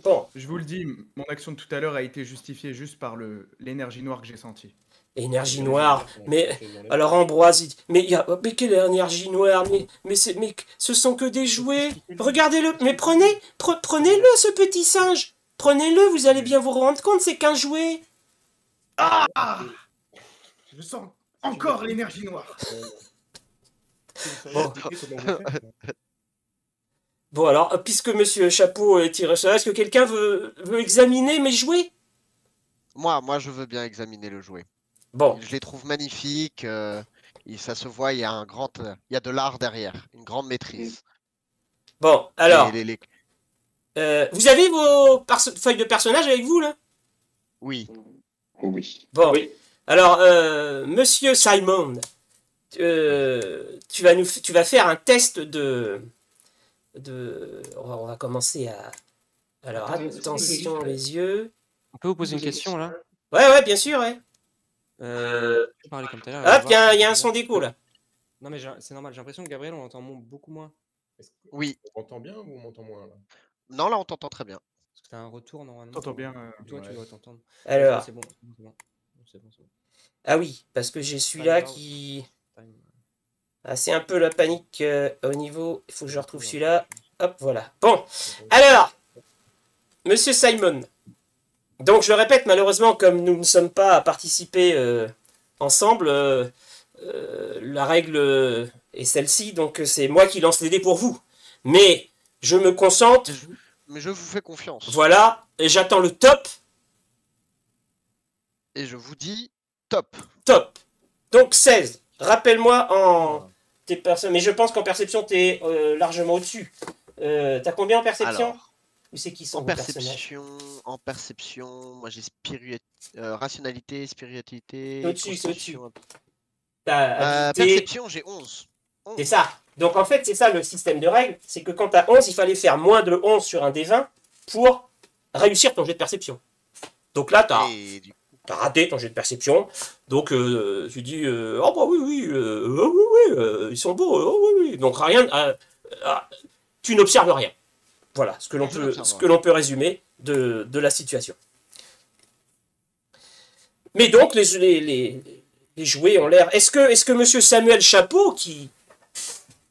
A: Bon,
C: Je vous le dis, mon action de tout à l'heure a été justifiée juste par l'énergie noire que j'ai sentie.
A: énergie noire. Mais alors Ambroise, il dit, mais quelle énergie noire? Mais ce sont que des jouets. Regardez-le. Mais prenez-le ce petit singe. Prenez-le, vous allez bien vous rendre compte, c'est qu'un jouet.
C: Je sens encore l'énergie noire.
E: Vous
A: Bon.
E: sauriez expliquer comment vous faites, là?
A: Bon, alors, puisque Monsieur Chapeau est tiré au sort, est-ce que quelqu'un veut examiner mes jouets?
D: Moi, je veux bien examiner le jouet.
A: Bon,
D: Je les trouve magnifiques. Ça se voit, il y a il y a de l'art derrière, une grande maîtrise.
A: bon,
D: Les-
A: alors,
D: les- les-
A: vous avez vos feuilles de personnage avec vous, là?
D: Oui.
F: Oui.
A: Bon, alors, Monsieur Simon, tu vas faire un test on va commencer à... Alors, attention les yeux.
B: On peut vous poser une question là?
A: Ouais, bien sûr, ouais.
B: Je parlais comme tout à l'heure.
A: Hop, il y a un son d'écho, là.
B: Non, mais c'est normal, j'ai l'impression que Gabriel, on l'entend beaucoup moins.
E: Est-ce que
D: Oui.
E: on m'entend bien ou on m'entend moins, là?
D: Non, là, on t'entend très bien.
B: Parce que t'as un retour normalement.
C: T'entends bien.
B: Toi, tu
E: Ouais.
B: dois t'entendre.
A: Alors,
B: C'est bon. C'est bon.
A: ah oui, parce que j'ai celui-là
B: Time out.
A: qui...
B: Time.
A: Ah, c'est un peu la panique au niveau... Il faut que je retrouve celui-là. Hop, voilà. Bon, alors, Monsieur Simon. Donc, je le répète, malheureusement, comme nous ne sommes pas à participer ensemble, la règle est celle-ci, donc c'est moi qui lance les dés pour vous. Mais je me concentre,
D: Mais je vous fais confiance.
A: voilà, et j'attends le top,
D: Et je vous dis top.
A: top. Donc 16. Rappelle-moi en tes personnes, mais je pense qu'en perception, t'es largement au-dessus. T'as combien en perception?
D: Alors,
A: Ou c'est qui sont
D: en
A: vos personnages?
D: perception, moi j'ai rationalité, spiritualité,
A: C'est au-dessus,
D: constitution.
A: T'as habilité,
D: Perception, j'ai 11.
A: c'est ça. Donc en fait, c'est ça le système de règles, c'est que quand t'as 11, il fallait faire moins de 11 sur un des 20 pour réussir ton jet de perception. Donc là,
D: Et du
A: t'as raté ton jet de perception, donc tu dis oh bah oui, ils sont beaux, oh oui. Donc rien, tu n'observes rien. Voilà ce que l'on
D: Je
A: peut,
D: n'observe
A: ce que l'on peut résumer de la situation. Mais donc les jouets ont l'air. Est-ce que Monsieur Samuel Chapeau qui,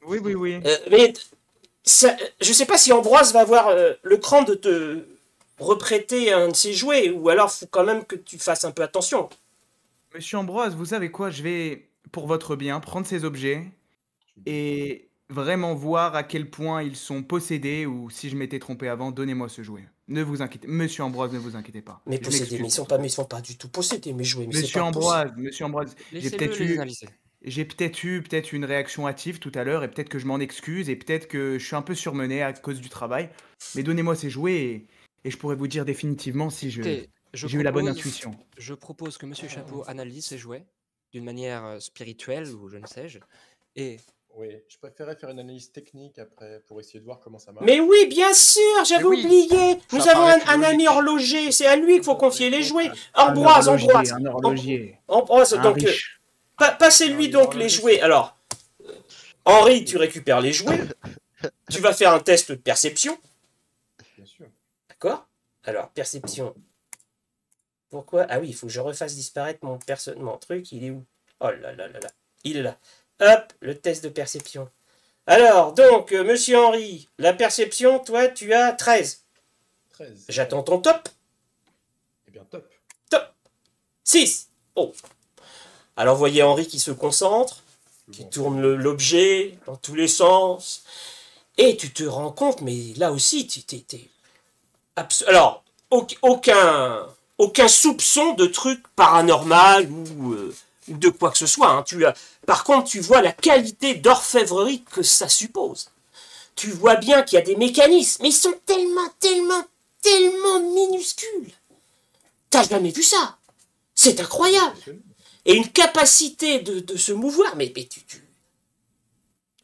C: Oui.
A: mais ça, je sais pas si Ambroise va avoir le cran de te reprêter un de ses jouets, ou alors faut quand même que tu fasses un peu attention.
C: Monsieur Ambroise, vous savez quoi? Je vais, pour votre bien, prendre ces objets et vraiment voir à quel point ils sont possédés, ou si je m'étais trompé avant, donnez-moi ce jouet. Ne vous inquiétez, Monsieur Ambroise, ne vous inquiétez pas.
A: Mais
C: Je
A: possédés,
C: m'excuse.
A: mais ils sont pas du tout possédés, mes jouets. Mais c'est
C: Monsieur
A: pas
C: Ambroise, j'ai
B: Laissez-le
C: peut-être
B: les
C: eu,
B: analyser.
C: peut-être une réaction hâtive tout à l'heure, et peut-être que je m'en excuse, et peut-être que je suis un peu surmené à cause du travail. Mais donnez-moi ces jouets, et je pourrais vous dire définitivement si
B: Écoutez,
C: j'ai eu la bonne intuition.
B: Je propose que Monsieur Chapeau analyse ses jouets d'une manière spirituelle ou je ne sais-je. Et
E: Oui, je préférais faire une analyse technique après pour essayer de voir comment ça marche.
A: Mais oui, bien sûr, j'avais
D: Mais oui,
A: oublié.
D: ça
A: Nous avons
D: paraît
A: un
D: logique.
A: ami horloger, c'est à lui qu'il faut confier les jouets.
C: Un
A: Ambroise,
C: horloger.
A: Ambroise,
C: Un
A: donc
C: riche.
A: passez-lui donc les jouets. Alors, Henri, tu récupères les jouets. Tu vas faire un test de perception,
E: Bien sûr.
A: d'accord? Alors, perception. Pourquoi? Ah oui, il faut que je refasse disparaître mon truc. Il est où? Oh là là là là. Il est là. Hop, le test de perception. Alors, donc, monsieur Henri, la perception, toi, tu as 13.
E: 13.
A: J'attends ton top.
E: Eh bien, top.
A: 6. Oh. Alors, voyez Henri qui se concentre, qui
E: Bon,
A: tourne l'objet dans tous les sens. Et tu te rends compte, mais là aussi, alors, aucun soupçon de truc paranormal ou de quoi que ce soit. Hein. Par contre, tu vois la qualité d'orfèvrerie que ça suppose. Tu vois bien qu'il y a des mécanismes, mais ils sont tellement minuscules. T'as jamais vu ça? C'est incroyable. Et une capacité de se mouvoir, mais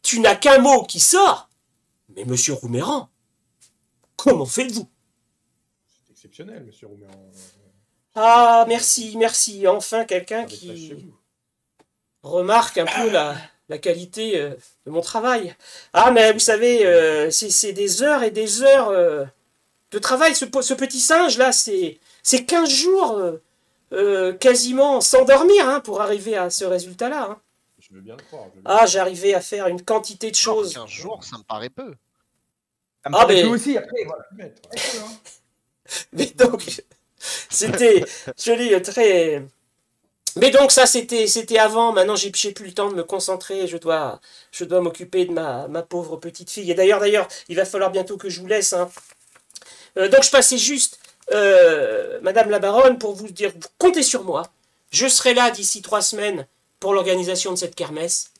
A: tu n'as qu'un mot qui sort. Mais monsieur Rouméran, comment faites-vous?
E: C'est exceptionnel, monsieur Rouméran.
A: Ah, merci. Enfin, quelqu'un
E: Avec ça chez
A: qui
E: vous.
A: remarque un peu la qualité de mon travail. Ah, mais vous savez, c'est des heures et des heures de travail. Ce petit singe-là, c'est 15 jours quasiment sans dormir hein, pour arriver à ce résultat-là. Hein.
E: Je veux bien le croire.
A: Ah, j'arrivais à faire une quantité de choses.
D: 15 jours, ça me paraît peu.
C: Ça me
A: Ah,
C: paraît
A: mais-
C: peu aussi, après, voilà.
A: Mais donc, c'était, je dis, très... Mais donc ça c'était avant, maintenant j'ai plus le temps de me concentrer, je dois m'occuper de ma pauvre petite fille. Et d'ailleurs, il va falloir bientôt que je vous laisse. Hein. Donc je passais juste, Madame la Baronne, pour vous dire, comptez sur moi. Je serai là d'ici 3 semaines pour l'organisation de cette kermesse.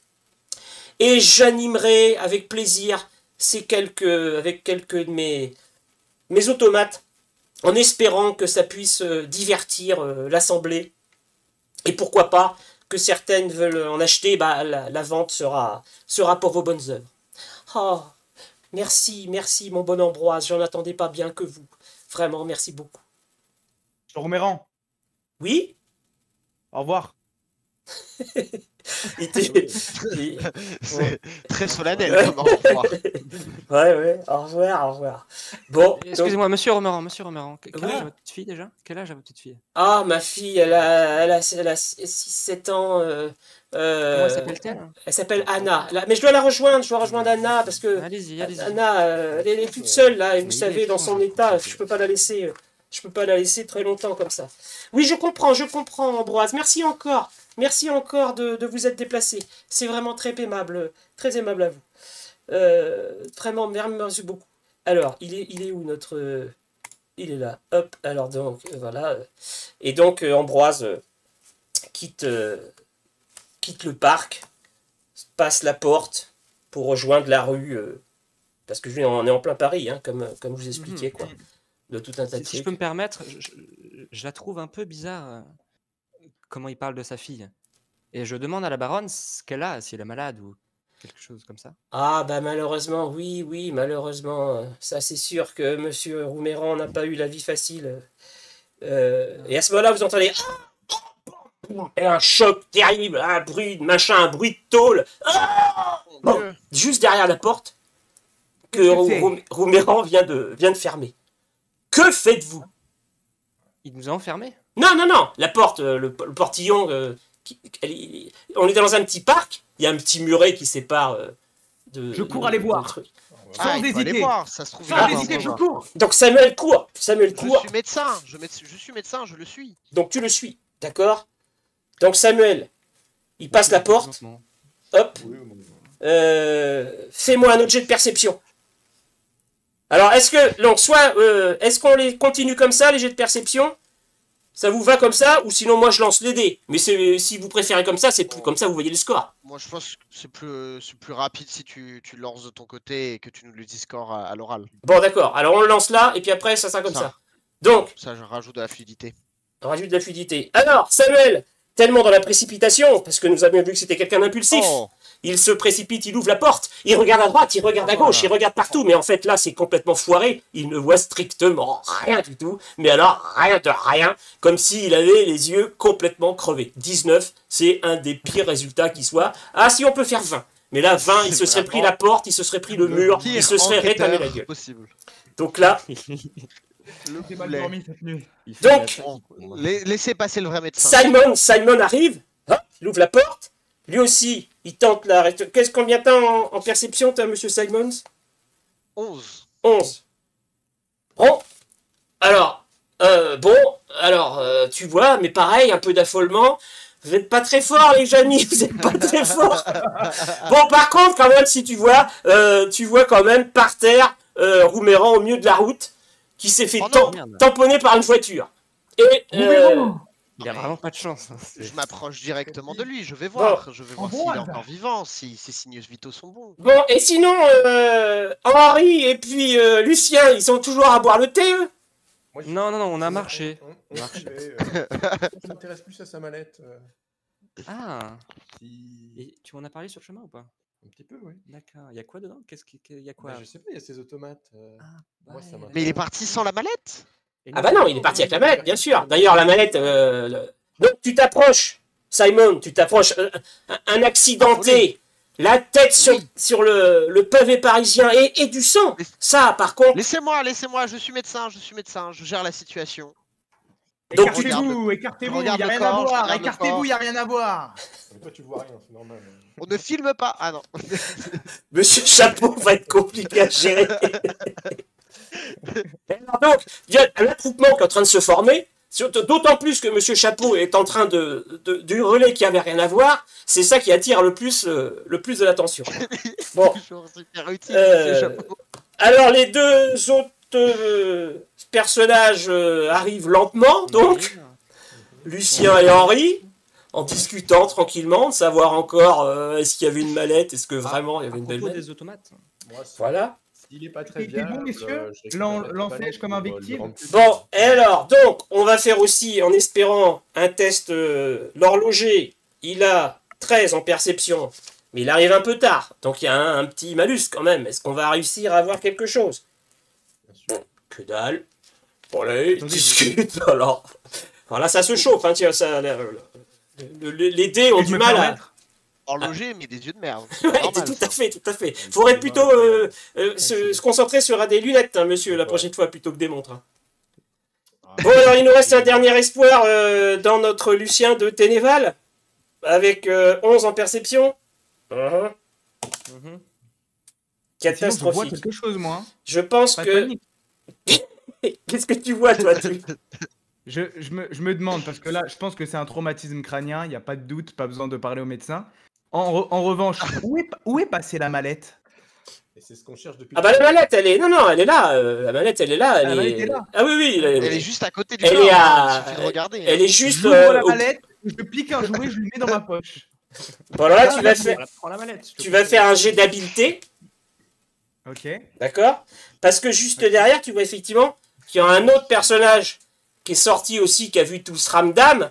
A: Et j'animerai avec plaisir avec quelques de mes automates, en espérant que ça puisse divertir l'assemblée. Et pourquoi pas que certaines veulent en acheter, bah, la vente sera pour vos bonnes œuvres. Oh, merci, mon bon Ambroise, j'en attendais pas bien que vous. Vraiment, merci beaucoup.
C: Rouméran,
A: Oui?
C: au revoir.
D: C'est très solennel comme au revoir.
A: Ouais, au revoir. Bon, donc,
B: Excusez-moi, monsieur Romeran, quel
A: Oui.
B: âge a votre petite fille déjà? Quel âge a votre petite fille?
A: ma fille, elle a 6-7 ans.
B: Comment s'appelle-t-elle?
A: Elle s'appelle Anna. Mais je dois rejoindre Anna, parce que
B: Allez-y.
A: Anna, elle est toute seule, là, et vous
B: Mais il
A: savez,
B: est
A: dans
B: fou,
A: son
B: le
A: état,
B: fou,
A: je peux pas la laisser très longtemps comme ça. Oui, je comprends, Ambroise. Merci encore de vous être déplacé. C'est vraiment très aimable à vous. Vraiment, merci beaucoup. Alors, il est où notre... il est là. Hop, alors donc, voilà. Et donc, Ambroise quitte le parc, passe la porte pour rejoindre la rue, parce que on est en plein Paris, hein, comme je vous expliquais, quoi. De tout un tas de
B: Si je
A: trucs.
B: peux me permettre, je la trouve un peu bizarre, comment il parle de sa fille. Et je demande à la baronne ce qu'elle a, si elle est malade ou quelque chose comme ça.
A: Ah, bah malheureusement, oui, malheureusement, ça c'est sûr que Monsieur Rouméran n'a pas eu la vie facile. Et à ce moment-là, vous entendez et un choc terrible, un bruit de machin, un bruit de tôle.
D: Mon
A: Bon,
D: Dieu.
A: juste derrière la porte que
C: Qu'est-ce que c'est
A: Rouméran vient de fermer. Que faites-vous?
B: Il nous a enfermés?
A: Non, la porte, le portillon. On était dans un petit parc. Il y a un petit muret qui sépare de.
C: Je cours aller voir.
A: truc.
D: Ah,
C: Sans
D: il faut aller
C: hésiter.
D: voir, ça se trouve. il
C: Sans
D: va
C: hésiter,
D: voir,
C: je
D: moi.
C: cours.
A: Donc Samuel court.
D: Je suis médecin, je suis médecin, je le suis.
A: Donc tu le suis, d'accord? Donc Samuel, il passe la porte.
B: Lentement.
A: Hop.
E: Oui, bon.
A: Fais-moi un autre jet de perception. Alors est-ce qu'on les continue comme ça, les jets de perception? Ça vous va comme ça? Ou sinon moi je lance les dés. Mais si vous préférez comme ça, c'est plus comme ça, vous voyez le score.
D: Moi, je pense que c'est plus rapide si tu lances de ton côté et que tu nous le dis score à l'oral.
A: Bon d'accord, alors on le lance là, et puis après ça sera comme ça. Donc,
D: Ça, je rajoute de la fluidité.
A: on rajoute de la fluidité. Alors, Samuel, tellement dans la précipitation, parce que nous avions vu que c'était quelqu'un d'impulsif,
D: Oh,
A: il se précipite, il ouvre la porte, il regarde à droite, il regarde à gauche, il regarde partout, mais en fait là c'est complètement foiré, il ne voit strictement rien du tout, mais alors rien de rien, comme s'il avait les yeux complètement crevés. 19, c'est un des pires résultats qui soit. Ah si, on peut faire 20, mais là 20, il se serait pris la porte, il se serait pris le mur, il
D: pire
A: se serait
D: enquêteur
A: rétamé la gueule.
D: possible.
A: Donc là,
D: Le
C: J'ai mal
D: boulet.
C: dormi cette nuit.
B: Il fait
A: Donc,
B: la-
D: Laissez passer le vrai médecin.
A: Simon arrive, hop, il ouvre la porte, lui aussi, il tente la... Qu'est-ce qu'on vient en perception, toi, monsieur Simons?
D: 11.
A: 11. Bon, alors, tu vois, mais pareil, un peu d'affolement. Vous n'êtes pas très fort, les amis, vous n'êtes pas très fort. Bon, par contre, quand même, si tu vois quand même par terre Rouméran au milieu de la route, qui s'est fait
D: Oh non,
B: merde.
A: tamponner par une voiture. Et
B: Il a vraiment pas de chance.
D: Je m'approche directement de lui, je vais voir. Je vais voir s'il est
C: Ambroise.
D: encore vivant, si ses signes vitaux sont bons.
A: bon, et sinon, Henri et puis Lucien, ils sont toujours à boire le thé, eux?
E: Moi,
B: Non, on a marché.
E: On
B: Marché.
E: je m'intéresse plus à sa mallette.
B: Ah,
E: Qui...
B: et tu m'en as parlé sur le chemin ou pas?
E: Un petit peu, oui.
B: D'accord. Il y a quoi dedans? Il y a quoi?
E: Bah, je sais pas, il y a ses automates.
B: Ah,
E: moi, ça
B: ouais.
E: m'intéresse.
D: Mais il est parti sans la mallette?
B: Et
A: Ah
B: nous,
A: bah non, il est parti avec la mallette, bien sûr. D'ailleurs, la mallette... Donc, tu t'approches, Simon, un accidenté, la tête
D: Oui.
A: sur le pavé parisien et du sang.
D: Mais-
A: Ça, par contre...
D: Laissez-moi, je suis médecin, je gère la situation.
A: Donc,
D: tu-
C: Écartez-vous, écartez-vous, il
D: regarde
C: n'y a
D: le
C: rien à
D: corps, je
C: voir.
D: regarde le
C: Écartez-vous,
D: corps.
C: il n'y a rien à voir.
E: Mais toi, tu vois rien, c'est normal.
D: On ne filme pas. Ah non.
A: Monsieur Chapeau va être compliqué à gérer. Et alors donc, il y a un attroupement qui est en train de se former. D'autant plus que Monsieur Chapeau est en train de hurler qu'il n'y avait rien à voir. C'est ça qui attire le plus de l'attention. Bon.
D: Toujours super utile,
A: Euh,
D: ce chapeau.
A: Alors les deux autres personnages arrivent lentement, donc Lucien et Henri, en discutant tranquillement, de savoir encore est-ce qu'il y avait une mallette, est-ce que vraiment il y avait une belle
B: Propos
A: mallette.
B: des automates.
E: Moi,
A: Voilà.
E: s'il est pas très
C: C'est
E: bien.
C: bon, messieurs L'en-flèche comme invective.
A: Bon, et alors, donc, on va faire aussi, en espérant, un test. L'horloger, il a 13 en perception, mais il arrive un peu tard, donc il y a un petit malus quand même. Est-ce qu'on va réussir à avoir quelque chose? Que dalle. Bon, là, il
C: Attendez,
A: discute, alors. Voilà, ça se chauffe, hein, tiens, ça, les dés ont
C: Puis-je
A: du
C: me
A: mal à...
C: permettre
D: Horloger, mais des yeux de merde. C'est
A: Ouais,
D: normal,
A: tout
D: ça.
A: à fait, tout à fait. Faudrait plutôt se concentrer sur des lunettes, hein, monsieur, la prochaine fois, plutôt que des montres. Hein. Bon, alors, il nous reste un dernier espoir dans notre Lucien de Ténéval, avec 11 en perception.
B: Mhm.
C: Sinon, je vois
A: Catastrophique.
C: quelque chose, moi. Hein.
A: Je pense
C: Pas de
A: que...
C: panique.
A: Qu'est-ce que tu vois, toi
C: Je me demande, parce que là, je pense que c'est un traumatisme crânien, il n'y a pas de doute, pas besoin de parler au médecin. En revanche, où est passée la mallette?
E: Et c'est ce qu'on cherche depuis.
A: Ah bah la mallette, elle est... Non, non, elle est là. La mallette, elle est là.
C: La mallette est là.
A: Ah oui, oui.
D: Elle est juste à côté du
A: Elle
D: corps,
A: est
D: hein,
A: à...
D: il suffit de regarder.
A: Elle est juste...
C: J'ouvre la mallette, je pique un jouet, je le mets dans ma poche.
A: Bon, alors là, tu vas faire...
B: Prends la mallette. s'il te
A: Tu
B: plaît.
A: vas faire un jet d'habileté,
C: Ok.
A: d'accord? Parce que juste derrière, tu vois effectivement qu'il y a un autre personnage qui est sorti aussi, qui a vu tout ce ramdam,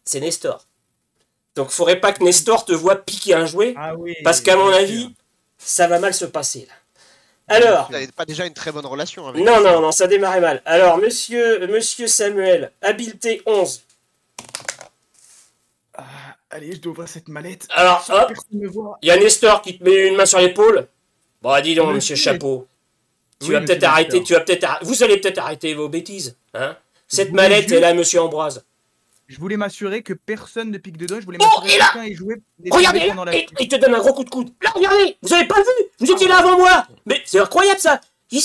A: c'est Nestor. Donc, faudrait pas que Nestor te voit piquer un jouet,
C: Ah oui.
A: parce qu'à mon
C: bien
A: avis,
C: sûr.
A: ça va mal se passer, là. Alors,
D: Vous n'avez pas déjà une très bonne relation avec
A: non,
D: lui.
A: non, non, ça démarrait mal. Alors, monsieur Samuel, habileté 11.
C: Ah, allez, je dois ouvrir cette mallette.
A: Alors, hop,
C: Personne me voit.
A: il y a Nestor qui te met une main sur l'épaule. Bon, dis donc,
C: Monsieur-
A: monsieur Chapeau. Tu
C: Oui,
A: vas
C: monsieur
A: peut-être arrêter,
C: Nestor.
A: vous allez peut-être arrêter vos bêtises, hein? Cette
C: Je voulais
A: mallette
C: juste-
A: est là, monsieur Ambroise.
C: Je voulais m'assurer que personne ne pique dedans. Je voulais
A: Oh,
C: m'assurer
A: et
C: que
A: là
C: quelqu'un ait joué des
A: Regardez,
C: jouets
A: là,
C: pendant la
A: et il te donne un gros coup de coude. Là, regardez, vous avez pas vu? Vous étiez là avant moi. Mais c'est incroyable ça. Il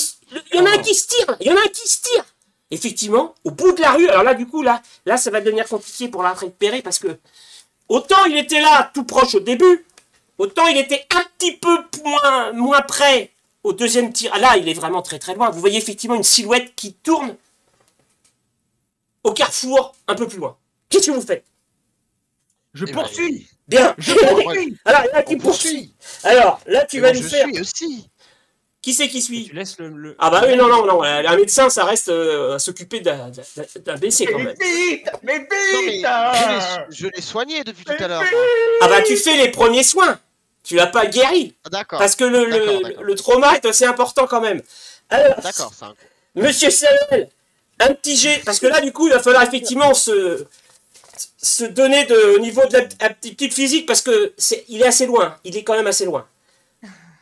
A: y en a un qui se tire, il y en a un qui se tire. Effectivement, au bout de la rue, alors là, du coup, là, ça va devenir compliqué pour la récupérer parce que autant il était là, tout proche au début, autant il était un petit peu moins près au deuxième tir. Ah, là, il est vraiment très très loin. Vous voyez effectivement une silhouette qui tourne au carrefour un peu plus loin. Qu'est-ce que vous faites?
C: Je
D: Eh ben,
C: poursuis.
A: Bien.
C: Je poursuis.
A: Alors, il y en a qui
D: On
A: poursuit. Alors, là, tu
D: Et
A: vas
D: moi,
A: nous
D: je
A: faire...
D: suis aussi.
A: Qui c'est qui
B: Tu
A: suit?
B: laisses le...
A: Ah bah oui, non, non, non. Un médecin, ça reste à s'occuper d'un blessé quand même.
C: Mais
D: Non, mais
C: vite
D: je l'ai soigné depuis tout à l'heure.
A: Ah bah tu fais les premiers soins. Tu l'as pas guéri.
D: Ah, d'accord.
A: Parce que
D: D'accord.
A: le trauma est assez important quand même. Alors,
D: D'accord, c'est un...
A: monsieur Samuel, un petit jet. Parce que là, du coup, il va falloir effectivement se donner au niveau de la petite physique parce que il est assez loin. Il est quand même assez loin.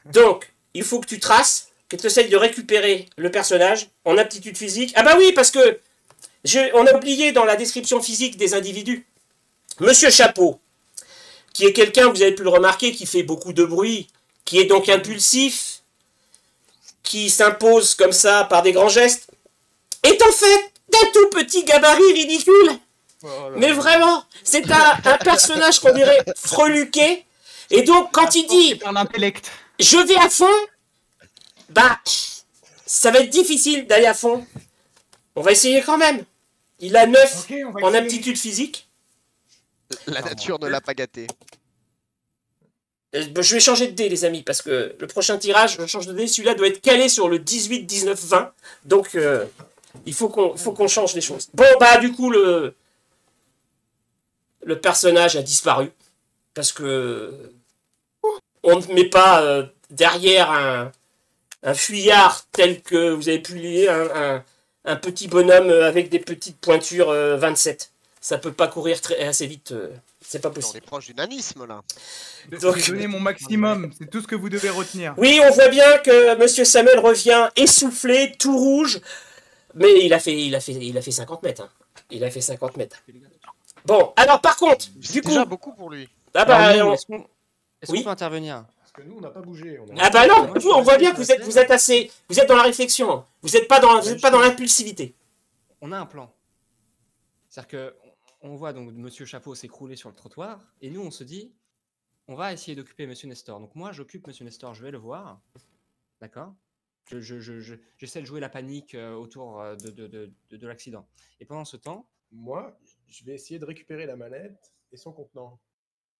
A: Donc, il faut que tu traces, que tu essayes de récupérer le personnage en aptitude physique. Ah bah oui, parce que on a oublié dans la description physique des individus. Monsieur Chapeau, qui est quelqu'un, vous avez pu le remarquer, qui fait beaucoup de bruit, qui est donc impulsif, qui s'impose comme ça par des grands gestes, est en fait d'un tout petit gabarit ridicule. Mais vraiment, c'est un personnage qu'on dirait freluqué. Et donc, quand il dit
C: C'est un intellect.
A: « je vais à fond », bah, ça va être difficile d'aller à fond. On va essayer quand même. Il a 9
C: Ok, on va
A: en
C: essayer.
A: aptitude physique.
D: La nature ne l'a pas gâté.
A: Je vais changer de dé, les amis, parce que le prochain tirage, je change de dé. Celui-là doit être calé sur le 18, 19, 20. Donc, il faut qu'on change les choses. Bon, bah, du coup, le personnage a disparu. Parce que on ne met pas derrière un fuyard tel que vous avez pu lire un petit bonhomme avec des petites pointures 27. Ça peut pas courir assez vite. C'est pas
D: On
A: possible.
D: est proche du nanisme, là.
A: Donc-
C: J'ai donné mon maximum. C'est tout ce que vous devez retenir.
A: Oui, on voit bien que Monsieur Samuel revient essoufflé, tout rouge. Mais il a fait 50 mètres. Hein. Il a fait 50 mètres. Bon, alors par contre,
D: C'est
A: du coup...
D: déjà beaucoup pour lui.
A: Ah bah,
B: Alors, nous,
A: on-
B: est-ce qu'on
A: Oui.
B: peut intervenir?
E: Parce que nous, on n'a pas bougé.
A: Ah bah non,
B: Moi, je
A: vous, on voit bien que
B: suis
A: vous êtes assez... Vous êtes dans la réflexion. Vous n'êtes pas dans l'impulsivité.
B: On a un plan. C'est-à-dire que on voit donc Monsieur Chapeau s'écrouler sur le trottoir, et nous on se dit, on va essayer d'occuper Monsieur Nestor. Donc moi j'occupe Monsieur Nestor, je vais le voir, d'accord? J'essaie de jouer la panique autour de l'accident. Et pendant ce temps,
E: Moi, je vais essayer de récupérer la mallette et son contenant.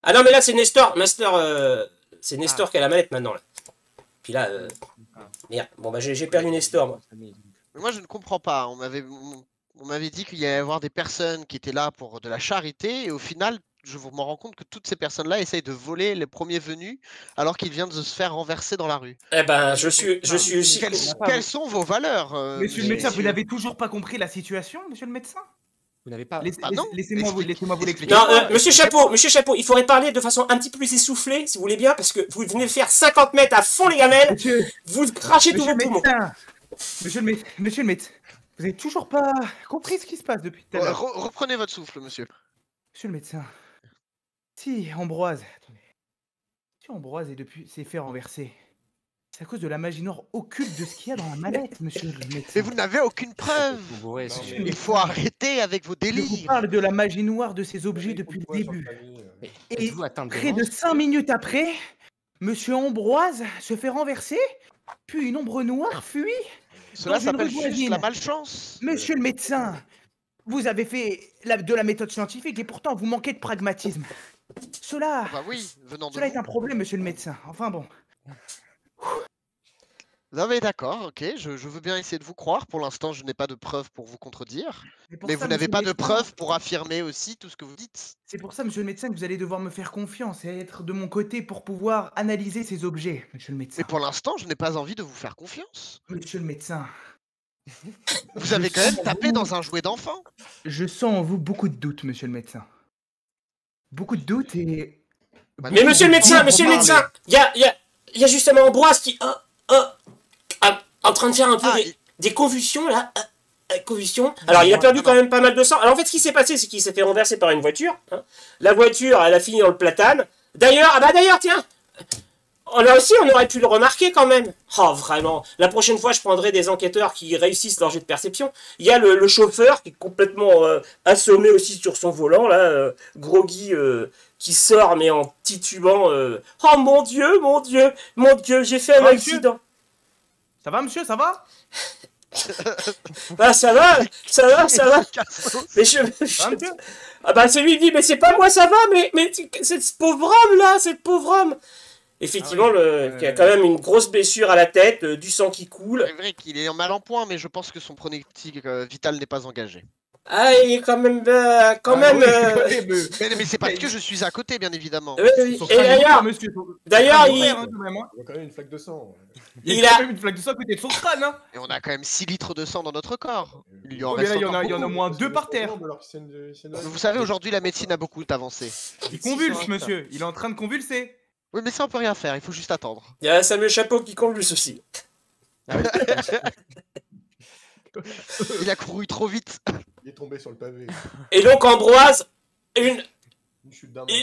A: Ah non, mais là, c'est Nestor. C'est Nestor qui a la mallette maintenant. Là. Puis là, merde. Bon, bah, j'ai perdu Nestor, moi.
D: Mais moi, je ne comprends pas. On m'avait dit qu'il y allait y avoir des personnes qui étaient là pour de la charité, et au final, je me rends compte que toutes ces personnes-là essayent de voler les premiers venus alors qu'ils viennent de se faire renverser dans la rue.
A: Eh ben, je suis aussi...
D: Quelles sont vos valeurs,
C: Monsieur le médecin, vous n'avez toujours pas compris la situation, monsieur le médecin?
B: vous n'avez pas...
C: Laissez-moi vous l'expliquer.
A: Non, monsieur Chapeau, il faudrait parler de façon un petit peu plus essoufflée, si vous voulez bien, parce que vous venez de faire 50 mètres à fond les gamelles, vous crachez tout vos poumons.
C: Monsieur le médecin, vous n'avez toujours pas compris ce qui se passe depuis tout à l'heure.
D: Reprenez votre souffle, monsieur.
C: Monsieur le médecin, si Ambroise s'est fait renverser, c'est à cause de la magie noire occulte de ce qu'il y a dans la mallette, monsieur le médecin.
D: Mais vous n'avez aucune preuve.
B: Vous bourrez,
E: Non,
B: c'est-
E: mais-
D: Il faut arrêter avec vos
C: Je vous
D: délires.
C: parle de la magie noire de ces objets depuis le
E: Pourquoi,
C: début.
E: Jean-Famille,
B: Mais
C: Et
B: êtes-vous atteint de
C: près de
B: démence
C: 5 minutes après, monsieur Ambroise se fait renverser, puis une ombre noire fuit.
D: Cela
C: dans une
D: s'appelle
C: rue
D: juste
C: voisine.
D: la malchance.
C: Monsieur le médecin, vous avez fait de la méthode scientifique et pourtant vous manquez de pragmatisme. Cela
D: Bah oui, venant de
C: est
D: vous.
C: un problème, monsieur le médecin. Enfin bon.
D: Non mais d'accord, ok, je veux bien essayer de vous croire. Pour l'instant, je n'ai pas de preuves pour vous contredire.
C: Pour
D: Mais
C: ça,
D: vous n'avez
C: monsieur le
D: pas de
C: médecin,
D: preuves pour affirmer aussi tout ce que vous dites.
C: C'est pour ça, monsieur le médecin, que vous allez devoir me faire confiance et être de mon côté pour pouvoir analyser ces objets, monsieur le médecin.
D: Mais pour l'instant, je n'ai pas envie de vous faire confiance.
C: Monsieur le médecin,
D: Vous avez quand même tapé dans un jouet d'enfant.
C: je sens en vous beaucoup de doutes, monsieur le médecin. Beaucoup de doutes et...
D: Bah,
A: Mais
D: nous,
A: monsieur le
D: on
A: médecin,
D: parle.
A: il y a justement Ambroise qui... en train de faire un peu
D: Ah,
A: des convulsions, là. Convulsions. Alors, il a perdu quand même pas mal de sang. Alors, en fait, ce qui s'est passé, c'est qu'il s'est fait renverser par une voiture. Hein. La voiture, elle a fini dans le platane. D'ailleurs, tiens, là aussi, on aurait pu le remarquer quand même. Oh, vraiment. La prochaine fois, je prendrai des enquêteurs qui réussissent leur jet de perception. Il y a le chauffeur qui est complètement assommé aussi sur son volant, là, groggy, qui sort, mais en titubant. Oh, mon Dieu, j'ai fait un
C: Ah, monsieur
A: accident.
C: Ça va, monsieur, ça va?
A: Bah, ça va. Mais
C: Ça va, monsieur?
A: Ah bah, celui dit, mais c'est pas moi, ça va, mais c'est ce pauvre homme, là, Effectivement, qui a quand même une grosse blessure à la tête, du sang qui coule.
D: C'est vrai qu'il est en mal en point, mais je pense que son pronostic vital n'est pas engagé.
A: Ah, il est quand même...
D: Mais c'est parce que je suis à côté, bien évidemment.
A: Oui.
C: Son
A: Et
C: crâne
A: d'ailleurs,
C: ouvert, monsieur.
A: d'ailleurs,
C: Son crâne
A: il...
C: ouvert, hein, quand même, hein.
E: Il y a quand même une flaque de sang.
C: Il
A: Il
C: y a
A: a-
C: quand même une flaque de sang à côté de son crâne, hein.
D: Et on a quand même 6 litres de sang dans notre corps. Il y en
C: Oui, mais
D: reste
C: là, il y en
D: encore
C: a au
D: beaucoup.
C: moins 2 par terre.
D: Vous savez, aujourd'hui, la médecine a beaucoup avancé.
C: Il convulse, monsieur. Il est en train de convulser.
D: Oui, mais ça, on peut rien faire. Il faut juste attendre.
A: Il y a Samuel Chapeau qui convulse aussi.
D: Il a couru trop vite.
E: Il est tombé sur le pavé.
A: Et donc, Ambroise,
E: Une chute d'un mètre.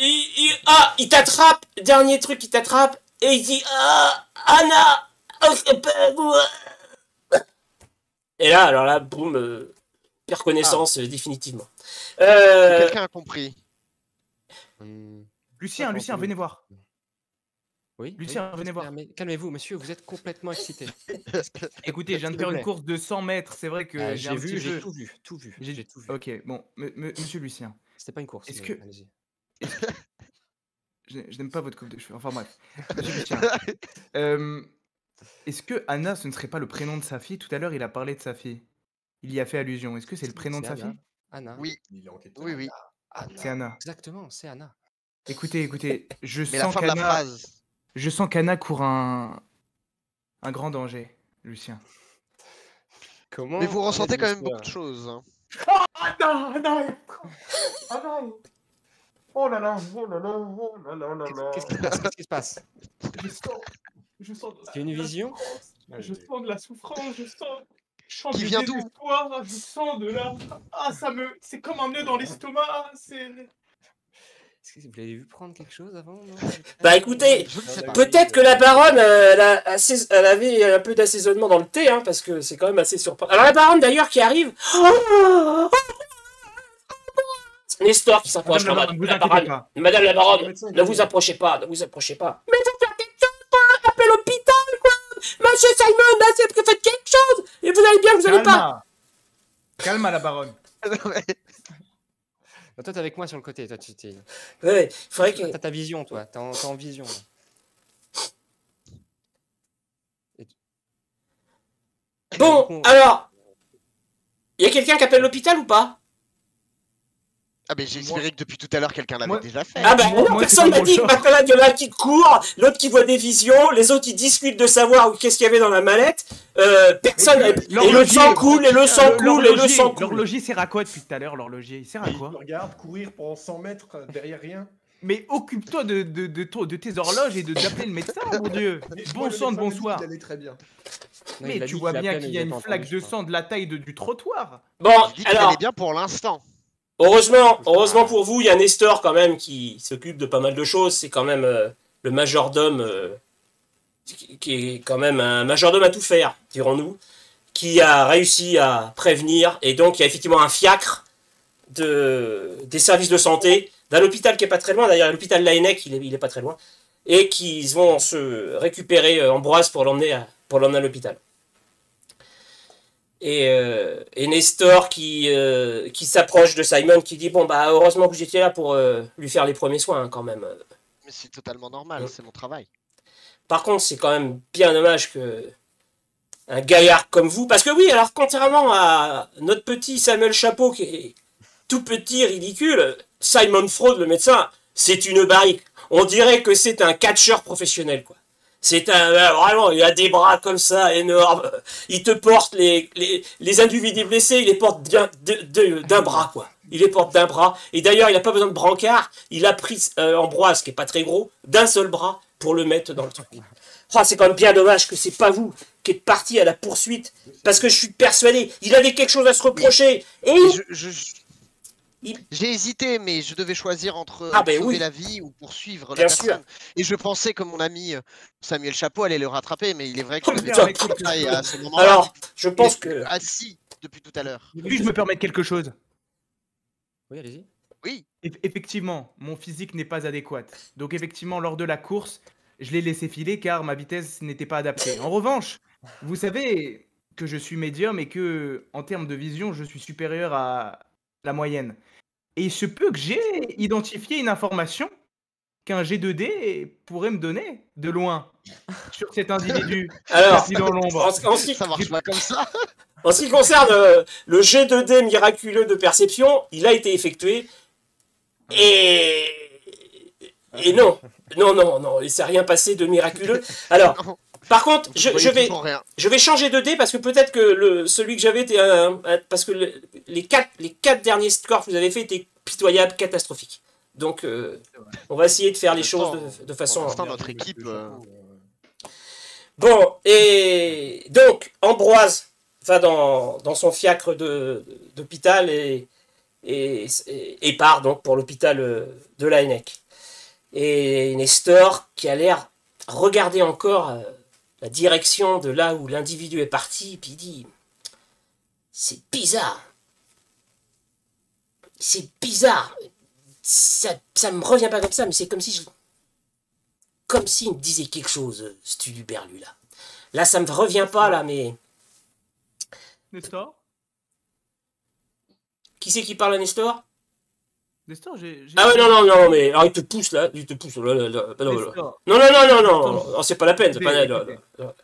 A: il t'attrape, dernier truc, il t'attrape, et il dit, Anna, et là, alors là, boum, perd connaissance définitivement.
D: Quelqu'un a compris.
C: Lucien, venez voir.
B: Oui,
C: Lucien,
B: oui,
C: venez voir.
B: mais calmez-vous, monsieur, vous êtes complètement excité.
C: Écoutez, je viens de faire une course de 100 mètres. C'est vrai que
B: J'ai
C: un
B: vu,
C: petit
B: j'ai
C: peu-
B: tout vu, tout vu.
C: J'ai-
B: J'ai tout vu.
C: Ok, bon, monsieur Lucien,
B: C'était pas une course.
C: Est-ce
B: mais
C: que-
B: allez-y.
C: je n'aime pas votre coupe de cheveux. Enfin bref. Monsieur Lucien, est-ce que Anna, ce ne serait pas le prénom de sa fille? Tout à l'heure, il a parlé de sa fille. Il y a fait allusion. Est-ce que c'est le prénom de sa
B: Anna.
C: fille?
B: Anna.
D: Oui,
E: Il est enquêteur.
D: oui.
C: C'est Anna.
B: Exactement, c'est Anna.
C: Écoutez, je
D: Mais la
C: sens
D: fin de la
C: qu'Anna,
D: phrase.
C: je sens qu'Anna court un grand danger, Lucien.
B: Comment
D: Mais vous ressentez quand même
B: allez-vous
D: beaucoup de choses. hein.
C: Ah non, ah non. Oh là là, oh là là, oh là là là là.
B: Qu'est-ce qui se passe? Qu'est-ce qui se passe?
C: Je sens de
B: C'est une vision?
C: Je sens de la souffrance, je sens
D: Qui
C: du
D: vient d'où?
C: désespoir, je sens de la... Ah, c'est comme un nœud dans l'estomac,
B: Est-ce que vous l'avez vu prendre quelque chose avant? Non
A: Bah écoutez,
D: Je ne sais pas.
A: peut-être que la baronne, elle avait un peu d'assaisonnement dans le thé, hein, parce que c'est quand même assez surprenant. Alors la baronne d'ailleurs qui arrive... Nestor qui s'approche.
C: Madame la baronne, vous
A: La
C: inquiétez
A: baronne.
C: pas.
A: Madame la
E: Le
A: baronne,
E: médecin, il
A: ne
E: a
A: vous
E: dit.
A: approchez pas, ne vous approchez pas. Mais faut faire quelque chose, quoi. Appelez l'hôpital, quoi. Monsieur Simon, là, faites quelque chose. Et vous allez bien, vous allez pas.
C: Calma. Calma, la baronne.
B: Bah, toi, t'es avec moi sur le côté. Toi,
A: Ouais, il faudrait que...
B: t'as ta vision, toi. T'es en vision. Là.
A: Bon,
B: Du coup,
A: alors, il y a quelqu'un qui appelle l'hôpital ou pas?
D: Ah, mais j'ai espéré que depuis tout à l'heure, quelqu'un l'avait
C: Moi-
D: déjà fait.
A: Ah bah non,
C: Moi, c'est
A: personne
C: pas
A: m'a
C: mon
A: dit.
C: genre.
A: Maintenant, il y en a un qui court, l'autre qui voit des visions, les autres qui discutent de savoir qu'est-ce qu'il y avait dans la mallette. Personne. Et le
C: L'horloger,
A: sang coule, et le sang coule, et le sang coule.
C: L'horloger sert à quoi depuis tout à l'heure, l'horloger? Il sert à
E: Il
C: quoi?
E: regarde courir pendant 100 mètres derrière rien.
C: Mais occupe-toi de tes horloges et d'appeler le médecin, mon Dieu.
E: Mais
C: Bon
E: moi, le
C: sang de
E: médecin m'a dit
C: bonsoir.
E: qu'il allait très bien.
B: non,
C: Mais
B: il a
C: tu
B: dit
C: vois
B: qu'il
C: bien
B: appelle,
C: qu'il
B: mais
C: y a
B: il
C: une
B: pas
C: flaque
B: entendu,
C: de
B: je crois.
C: sang de la taille du trottoir.
A: Bon,
D: Je dis qu'il
A: alors,
D: allait bien pour l'instant.
A: heureusement pour vous, il y a Nestor quand même qui s'occupe de pas mal de choses. C'est quand même le majordome, qui est quand même un majordome à tout faire, dirons-nous, qui a réussi à prévenir. Et donc, il y a effectivement un fiacre des services de santé, d'un hôpital qui est pas très loin, d'ailleurs, l'hôpital Laennec, il est pas très loin, et qui vont se récupérer Ambroise pour l'emmener à l'hôpital. Et Nestor qui s'approche de Simon, qui dit bon bah heureusement que vous étiez là pour lui faire les premiers soins hein, quand même.
D: Mais c'est totalement normal,
A: Ouais.
D: c'est mon travail.
A: Par contre c'est quand même bien dommage que un gaillard comme vous, parce que oui alors contrairement à notre petit Samuel Chapeau qui est tout petit ridicule, Simon Fraud le médecin c'est une barrique. On dirait que c'est un catcheur professionnel quoi. C'est vraiment, il a des bras comme ça, énormes. Il te porte les individus blessés, il les porte d'un bras, quoi. Il les porte d'un bras. Et d'ailleurs, il n'a pas besoin de brancard. Il a pris Ambroise, qui est pas très gros, d'un seul bras pour le mettre dans le truc. Oh, c'est quand même bien dommage que c'est pas vous qui êtes parti à la poursuite. Parce que je suis persuadé, il avait quelque chose à se reprocher. Et
D: Mais
A: Il-
D: j'ai hésité, mais je devais choisir entre
A: Ah, ben
D: sauver
A: oui.
D: la vie ou poursuivre
A: Bien
D: la
A: sûr.
D: personne. Et je pensais que mon ami Samuel Chapeau allait le rattraper, mais il est vrai que
C: Oh,
D: je l'avais
C: putain,
D: pas
C: mais
D: fait
C: quelque
D: ça, et
C: chose.
D: à ce moment-là,
A: alors, je pense
D: il est
A: que...
D: assis depuis tout à l'heure.
C: Puis-je me permettre quelque chose?
B: Oui, allez-y.
D: Oui,
C: Effectivement, mon physique n'est pas adéquat. Donc effectivement, lors de la course, je l'ai laissé filer car ma vitesse n'était pas adaptée. En revanche, vous savez que je suis médium et que, en termes de vision, je suis supérieur à la moyenne. Et il se peut que j'ai identifié une information qu'un G2D pourrait me donner de loin sur cet individu
A: Alors,
C: tapis dans l'ombre.
A: en ce qui-
D: ça marche pas comme ça.
A: En ce qui concerne le G2D miraculeux de perception, il a été effectué. Et non, il s'est rien passé de miraculeux. Alors, par contre,
D: Vous voyez toujours rien.
A: je vais changer de dé parce que peut-être que celui que j'avais était parce que les quatre derniers scores que vous avez fait étaient pitoyables, catastrophiques. Donc, on va essayer de faire les choses de façon.
D: Pour l'instant, notre équipe.
A: Bon, et donc, Ambroise va dans son fiacre d'hôpital et part donc pour l'hôpital de Laennec. Et Nestor, qui a l'air regarder encore la direction de là où l'individu est parti, puis il dit « C'est bizarre. C'est bizarre. Ça me revient pas comme ça, mais c'est comme si comme s'il me disait quelque chose, ce Tuluberlu là. Là, ça me revient pas là, mais
C: Nestor?
A: qui c'est qui parle à Nestor?
C: Nestor, j'ai...
A: Ah ouais, non, mais alors il te pousse là, non,
C: Nestor,
A: non, c'est pas la peine, c'est pas
C: Écoutez,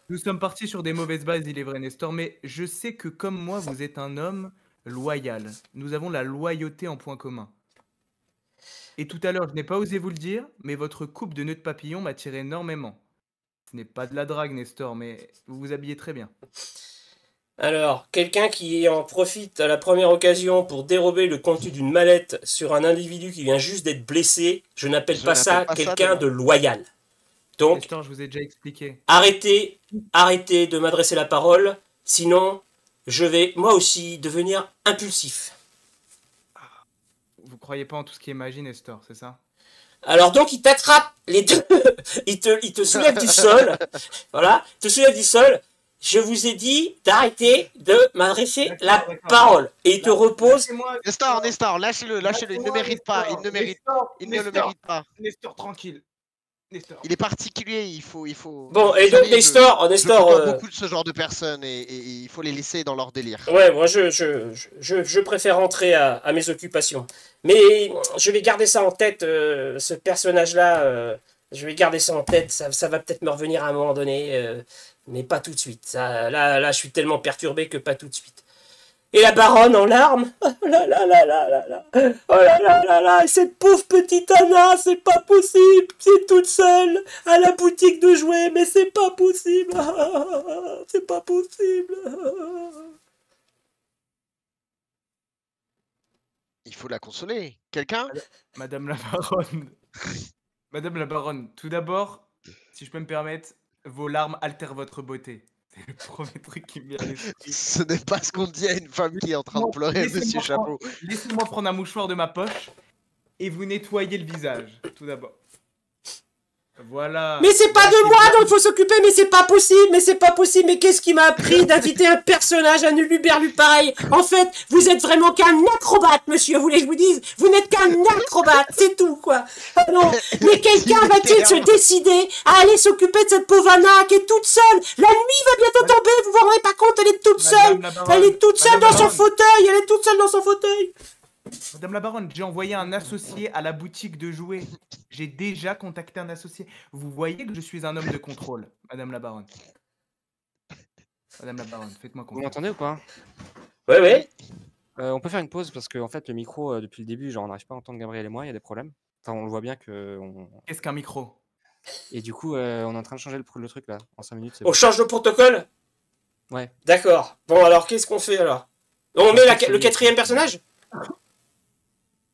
C: nous sommes partis sur des mauvaises bases, il est vrai, Nestor, mais je sais que comme moi, vous êtes un homme loyal. Nous avons la loyauté en point commun. Et tout à l'heure, je n'ai pas osé vous le dire, mais votre coupe de nœuds de papillon m'attire énormément. Ce n'est pas de la drague, Nestor, mais vous vous habillez très bien.
A: Alors, quelqu'un qui en profite à la première occasion pour dérober le contenu d'une mallette sur un individu qui vient juste d'être blessé, je n'appelle pas ça quelqu'un de loyal. Donc,
C: Nestor, je vous ai déjà expliqué.
A: arrêtez de m'adresser la parole, sinon je vais moi aussi devenir impulsif.
C: Vous croyez pas en tout ce qui est magie, Nestor, c'est ça?
A: Alors donc il t'attrape les deux, il te soulève du sol, voilà, il te soulève du sol, je vous ai dit d'arrêter de m'adresser
C: D'accord,
A: la
C: d'accord.
A: parole. Et il te repose.
C: Laissez-moi-
D: Nestor, lâchez-le, il ne mérite pas, il ne mérite, il ne le mérite pas.
C: Nestor, tranquille. Nestor.
D: Il est particulier, il faut.
A: Bon,
D: vous
A: et donc
D: savez,
A: Nestor,
D: je côtoie
A: Nestor,
D: beaucoup de ce genre de personnes et il faut les laisser dans leur délire.
A: ouais, moi je préfère rentrer à mes occupations. Mais je vais garder ça en tête, ce personnage-là, je vais garder ça en tête, ça va peut-être me revenir à un moment donné, mais pas tout de suite. Là, je suis tellement perturbé que pas tout de suite. Et la baronne en larmes. Oh là là là là là là. Oh là là là là. Cette pauvre petite Anna, c'est pas possible. C'est toute seule à la boutique de jouets, mais c'est pas possible. C'est pas possible.
D: Il faut la consoler. Quelqu'un?
C: Madame la baronne. Madame la baronne, tout d'abord, si je peux me permettre, vos larmes altèrent votre beauté. C'est le premier truc qui me vient à l'esprit.
D: Ce n'est pas ce qu'on dit à une femme qui est en train de pleurer,
C: Laissez-moi
D: monsieur Chapeau.
C: Laissez-moi prendre un mouchoir de ma poche et vous nettoyer le visage, tout d'abord. Voilà.
A: Mais c'est pas de moi dont il faut s'occuper, mais c'est pas possible, mais qu'est-ce qui m'a appris d'inviter un personnage à Nuluberlu pareil? En fait, vous êtes vraiment qu'un acrobate, monsieur, vous voulez que je vous dise? Vous n'êtes qu'un acrobate, c'est tout, quoi. Ah non, mais quelqu'un va-t-il se décider à aller s'occuper de cette pauvre Anna qui est toute seule? La nuit va bientôt tomber, vous vous rendez pas compte, elle est toute seule.
C: Madame la baronne,
A: Elle est toute seule
C: Madame
A: dans
C: la
A: son
C: baronne.
A: fauteuil, elle est toute seule dans son fauteuil.
C: Madame la baronne, j'ai envoyé un associé à la boutique de jouets. J'ai déjà contacté un associé. Vous voyez que je suis un homme de contrôle, Madame la baronne. Madame la baronne, faites-moi
B: Vous
C: confiance.
B: m'entendez ou pas?
A: Ouais.
B: On peut faire une pause parce que en fait le micro depuis le début, genre on n'arrive pas à entendre Gabriel et moi, il y a des problèmes. Enfin, on le voit bien que
C: Qu'est-ce qu'un micro?
B: et du coup on est en train de changer le truc là. En 5 minutes, c'est
A: On
B: bon.
A: change le protocole?
B: Ouais.
A: D'accord. Bon, alors qu'est-ce qu'on fait alors? On met le quatrième personnage?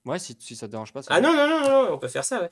B: Ouais, si ça te dérange pas. c'est
A: Ah
B: bon.
A: non, on peut faire ça, ouais.